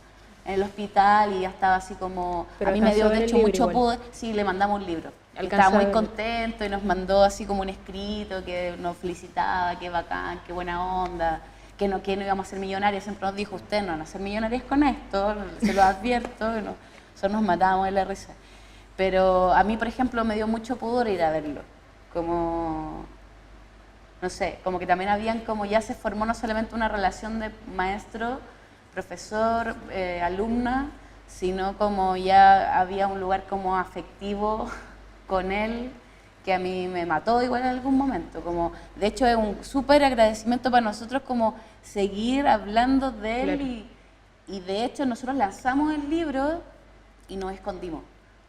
en el hospital y ya estaba así como, pero a mí me dio de el hecho libro mucho igual. sí, le mandamos un libro. Alcanzó Estaba muy a ver. contento y nos mandó así como un escrito que nos felicitaba, qué bacán, qué buena onda, que no íbamos a ser millonarios. Siempre nos dijo, ustedes no van a ser millonarios con esto, se lo advierto, nosotros nos matábamos de la risa. Pero a mí, por ejemplo, me dio mucho pudor ir a verlo, como, no sé, como que también habían, como ya se formó no solamente una relación de maestro, profesor, alumna, sino como ya había un lugar como afectivo con él, que a mí me mató igual en algún momento. Como, de hecho, es un súper agradecimiento para nosotros como seguir hablando de él. Claro. Y de hecho nosotros lanzamos el libro y nos escondimos.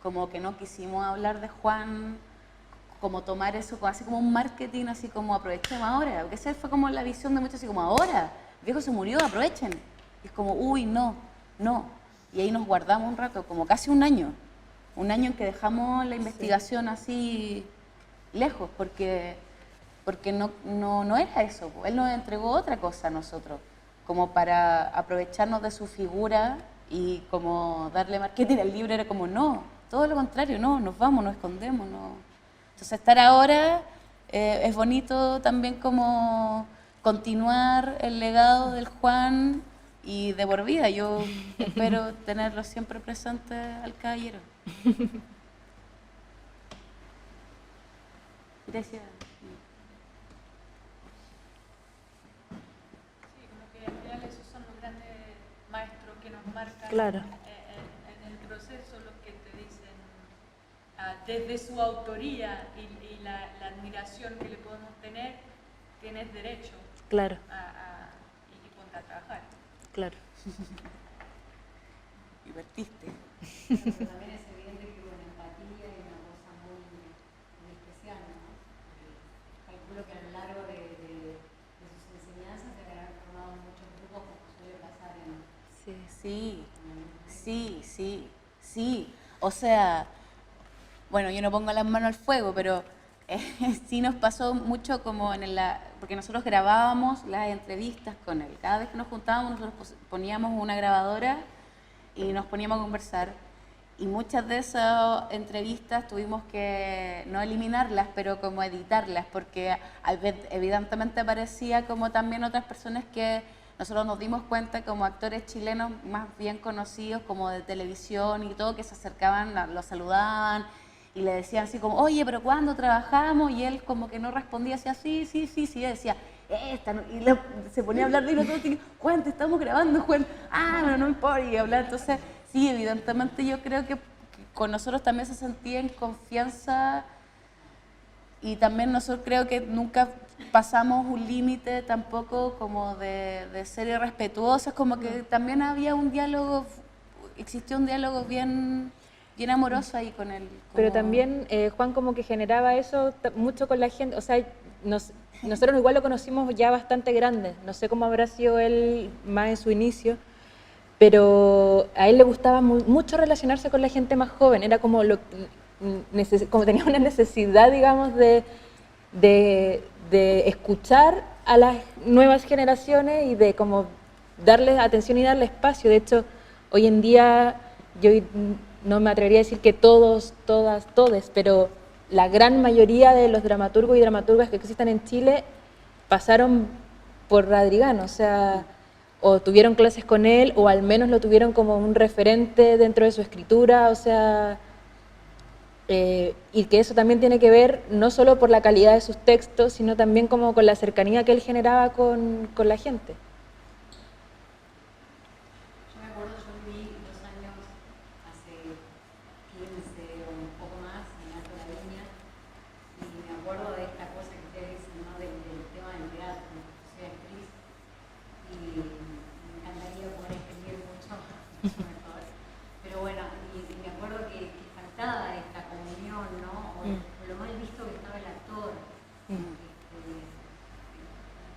Como que no quisimos hablar de Juan, como tomar eso así como un marketing, así como aprovechemos ahora. Porque esa fue como la visión de muchos, así como ahora, el viejo se murió, aprovechen. Y es como, uy, no. Y ahí nos guardamos un rato, como casi un año en que dejamos la investigación así lejos, porque no era eso. Él nos entregó otra cosa a nosotros, como para aprovecharnos de su figura y como darle marketing al libro. Era como, no, todo lo contrario, no, nos vamos, nos escondemos. No. Entonces estar ahora es bonito también como continuar el legado del Juan y de por vida. Yo espero tenerlo siempre presente al caballero. Gracias. Sí, como que al final esos son los grandes maestros que nos marcan Claro. en el proceso, los que te dicen desde su autoría y la admiración que le podemos tener, tienes derecho Claro, y ponte a trabajar. claro. Divertiste. También es evidente que hubo una empatía y una cosa muy especial, ¿no? Calculo que a lo largo de sus enseñanzas deben haber formado muchos grupos, como suele pasar en... Sí. O sea, bueno, yo no pongo las manos al fuego, pero Sí nos pasó mucho como porque nosotros grabábamos las entrevistas con él. Cada vez que nos juntábamos nosotros poníamos una grabadora y nos poníamos a conversar. Y muchas de esas entrevistas tuvimos que no eliminarlas, pero como editarlas, porque evidentemente aparecía como también otras personas que nosotros nos dimos cuenta como actores chilenos más bien conocidos como de televisión y todo, que se acercaban, lo saludaban y le decían así como, oye, pero ¿cuándo trabajamos? Y él como que no respondía, decía, sí, y decía, se ponía a hablar de nosotros, y Juan, te estamos grabando, Juan, no importa, y hablar, entonces, sí, evidentemente yo creo que con nosotros también se sentía en confianza y también nosotros creo que nunca pasamos un límite tampoco como de ser irrespetuosas, como que también había un diálogo, existió un diálogo bien amoroso ahí con él. Pero también Juan como que generaba eso mucho con la gente, o sea, nosotros igual lo conocimos ya bastante grande, no sé cómo habrá sido él más en su inicio, pero a él le gustaba mucho relacionarse con la gente más joven, era como, como tenía una necesidad, digamos, de escuchar a las nuevas generaciones y de como darles atención y darle espacio. De hecho, hoy en día yo no me atrevería a decir que todos, todas, todes, pero la gran mayoría de los dramaturgos y dramaturgas que existen en Chile pasaron por Radrigán, o sea, o tuvieron clases con él, o al menos lo tuvieron como un referente dentro de su escritura, o sea, y que eso también tiene que ver no solo por la calidad de sus textos, sino también como con la cercanía que él generaba con la gente. Yo me acuerdo, yo viví 2 años, hace 15 o un poco más, en Alto de la Viña, y me acuerdo de esta cosa que ustedes dicen, ¿no? del tema del teatro. Soy actriz y me encantaría poder escribir mucho mejor. Pero bueno, y me acuerdo que faltaba esta comunión, ¿no? O lo mal visto que estaba el actor. La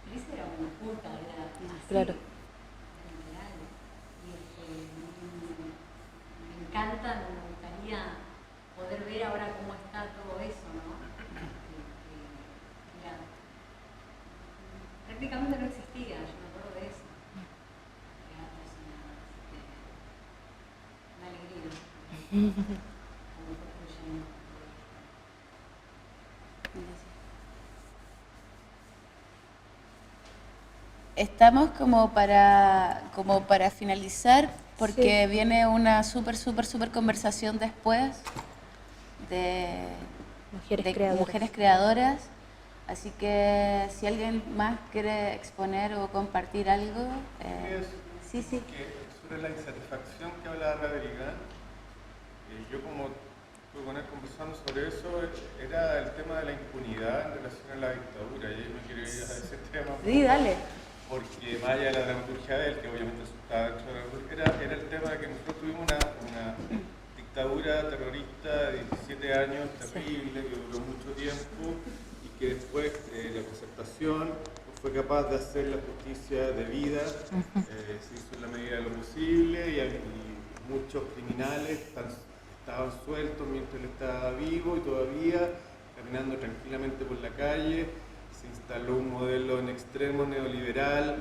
actriz era una puta, era así. Claro. Me encanta, me gustaría poder ver ahora cómo está todo eso, ¿no? Prácticamente no existía, yo me acuerdo de eso. Es una alegría. Como fue fluyendo. Estamos como para finalizar, porque viene una súper conversación después de mujeres creadoras. Así que si alguien más quiere exponer o compartir algo, sí. Sobre la insatisfacción que hablaba Radrigán, yo como estuve con él conversando sobre eso, era el tema de la impunidad en relación a la dictadura, y ahí me quiero ir a ese tema. Sí, dale. Porque más allá de la dramaturgia de él, que obviamente estaba dentro de la dramaturgia, era el tema de que nosotros tuvimos una dictadura terrorista de 17 años, terrible, que duró mucho tiempo, y que después la concertación fue capaz de hacer la justicia debida, se hizo en la medida de lo posible, y muchos criminales estaban sueltos mientras él estaba vivo y todavía caminando tranquilamente por la calle. Se instaló un modelo en extremo neoliberal,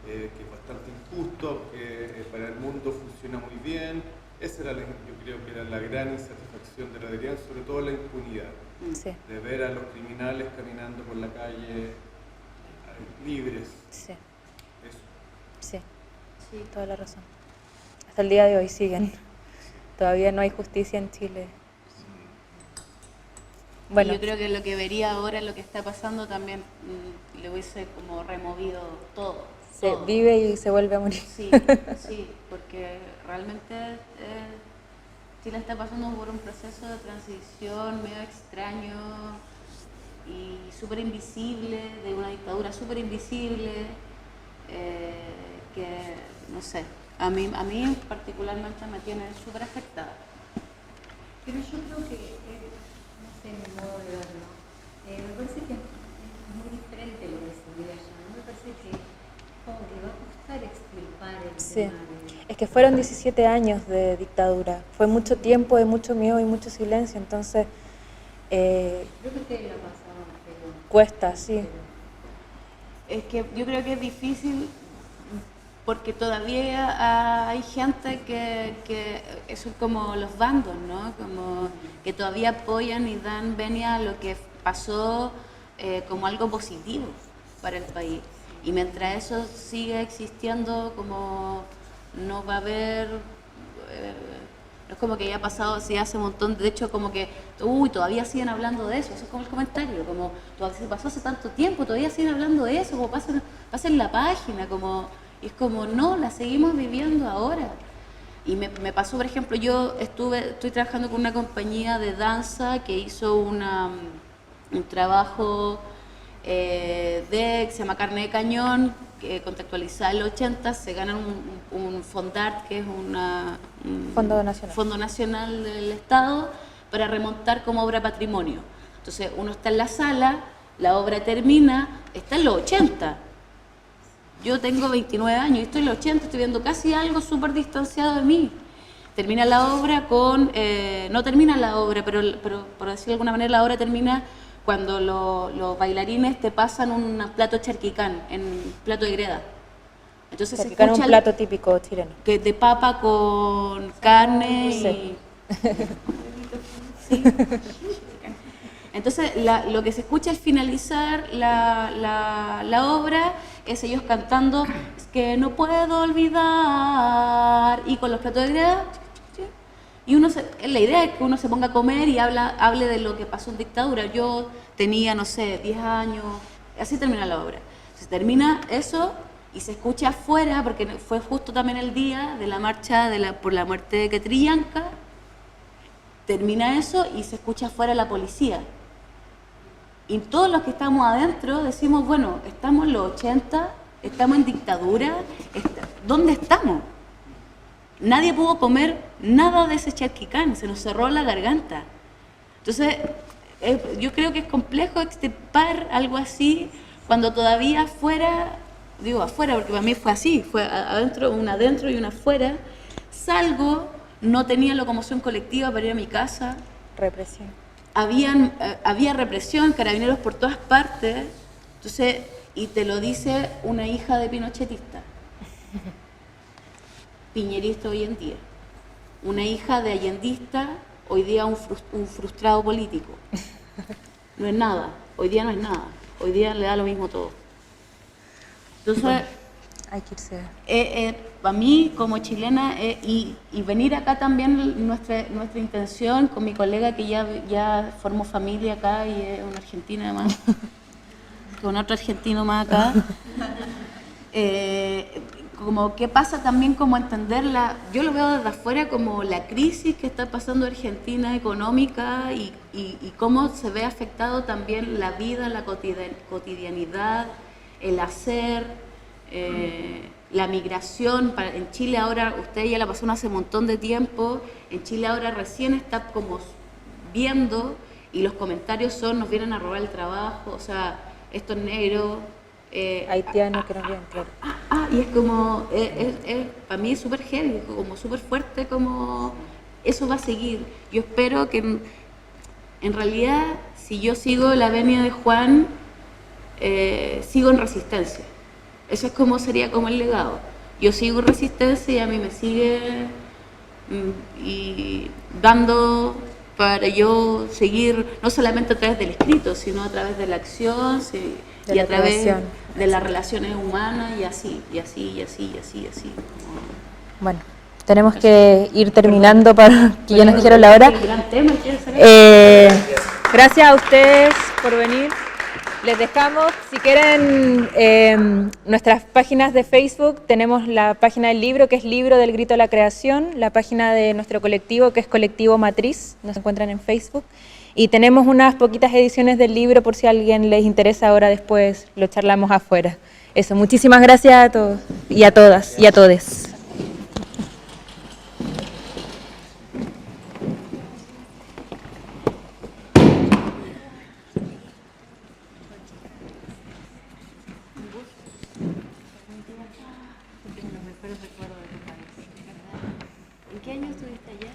que es bastante injusto, que para el mundo funciona muy bien. Esa era, yo creo que era la gran insatisfacción de Radrigán, sobre todo la impunidad, de ver a los criminales caminando por la calle libres. Sí. Eso. Sí, toda la razón. Hasta el día de hoy siguen. Todavía no hay justicia en Chile. Bueno, yo creo que lo que vería ahora, lo que está pasando también, le hubiese como removido todo. Se vive y se vuelve a morir. Sí, porque realmente Chile está pasando por un proceso de transición medio extraño y súper invisible, de una dictadura súper invisible, que, no sé, a mí particularmente me tiene súper afectada. Pero yo creo que mi modo de verlo. Me parece que es muy diferente lo que se vive allá. ¿No? Me parece que como que va a costar extirpar el tema de... Es que fueron 17 años de dictadura. Fue mucho tiempo de mucho miedo y mucho silencio. Entonces, Eh, Creo que ustedes la pasaron, pero cuesta, sí. Es que yo creo que es difícil porque todavía hay gente que eso es como los bandos, ¿no? Como que todavía apoyan y dan venia a lo que pasó como algo positivo para el país. Y mientras eso siga existiendo, como no va a haber... no es como que ya ha pasado así hace un montón, de hecho como que, todavía siguen hablando de eso es como el comentario, como, se pasó hace tanto tiempo, todavía siguen hablando de eso, como pasen la página, como, y es como, no, la seguimos viviendo ahora. Y me pasó, por ejemplo, estoy trabajando con una compañía de danza que hizo un trabajo que se llama Carne de Cañón, que contextualizada en los 80, se gana un Fondart, que es un Fondo Nacional del Estado, para remontar como obra patrimonio. Entonces uno está en la sala, la obra termina, está en los 80. Yo tengo 29 años y estoy en los 80, estoy viendo casi algo súper distanciado de mí. Termina la obra no termina la obra, pero por decirlo de alguna manera, la obra termina cuando los bailarines te pasan un plato charquicán, en plato de greda. Entonces Charquicán es un plato típico chileno. Que de papa con carne Sí. Sí. Entonces lo que se escucha al finalizar la obra es ellos cantando "Es que no puedo olvidar", y con los platos de greda. Y la idea es que uno se ponga a comer y hable de lo que pasó en dictadura. Yo tenía, no sé, 10 años, así termina la obra. Se termina eso y se escucha afuera, porque fue justo también el día de la marcha por la muerte de Catrillanca. Termina eso y se escucha afuera la policía. Y todos los que estamos adentro decimos, bueno, estamos en los 80, estamos en dictadura, ¿dónde estamos? Nadie pudo comer nada de ese charquicán, se nos cerró la garganta. Entonces, yo creo que es complejo extirpar algo así cuando todavía afuera, digo afuera porque para mí fue así, fue adentro, una adentro y una afuera. Salgo, no tenía locomoción colectiva para ir a mi casa. Represión. Había represión, carabineros por todas partes. Entonces, y te lo dice una hija de pinochetista. Piñerista hoy en día, una hija de allendista, hoy día un frustrado político. No es nada, hoy día no es nada, hoy día le da lo mismo todo. Entonces, hay que irse. Para mí como chilena, y venir acá también, nuestra intención con mi colega que ya formó familia acá y es una argentina además, con otro argentino más acá. Como qué pasa también, como entenderla, yo lo veo desde afuera como la crisis que está pasando Argentina económica y cómo se ve afectado también la vida, la cotidianidad, el hacer, la migración. En Chile ahora, usted ya la pasaron hace un montón de tiempo, en Chile ahora recién está como viendo y los comentarios son, nos vienen a robar el trabajo, o sea, estos negros. Haitianos que nos vienen, claro. Y es como, para mí es súper heavy, como súper fuerte, como eso va a seguir. Yo espero que en realidad, si yo sigo la venia de Juan, sigo en resistencia. Eso es como sería como el legado. Yo sigo en resistencia y a mí me sigue y dando para yo seguir, no solamente a través del escrito, sino a través de la acción, y a través de las relaciones humanas, y así. Bueno, tenemos que ir terminando para que ya nos dijeron la hora. Gracias a ustedes por venir. Les dejamos, si quieren, nuestras páginas de Facebook. Tenemos la página del libro, que es Libro del Grito a la Creación, la página de nuestro colectivo, que es Colectivo Matriz, nos encuentran en Facebook. Y tenemos unas poquitas ediciones del libro por si a alguien les interesa, ahora después lo charlamos afuera. Eso, muchísimas gracias a todos y a todas y a todes. ¿En qué año estuviste allá?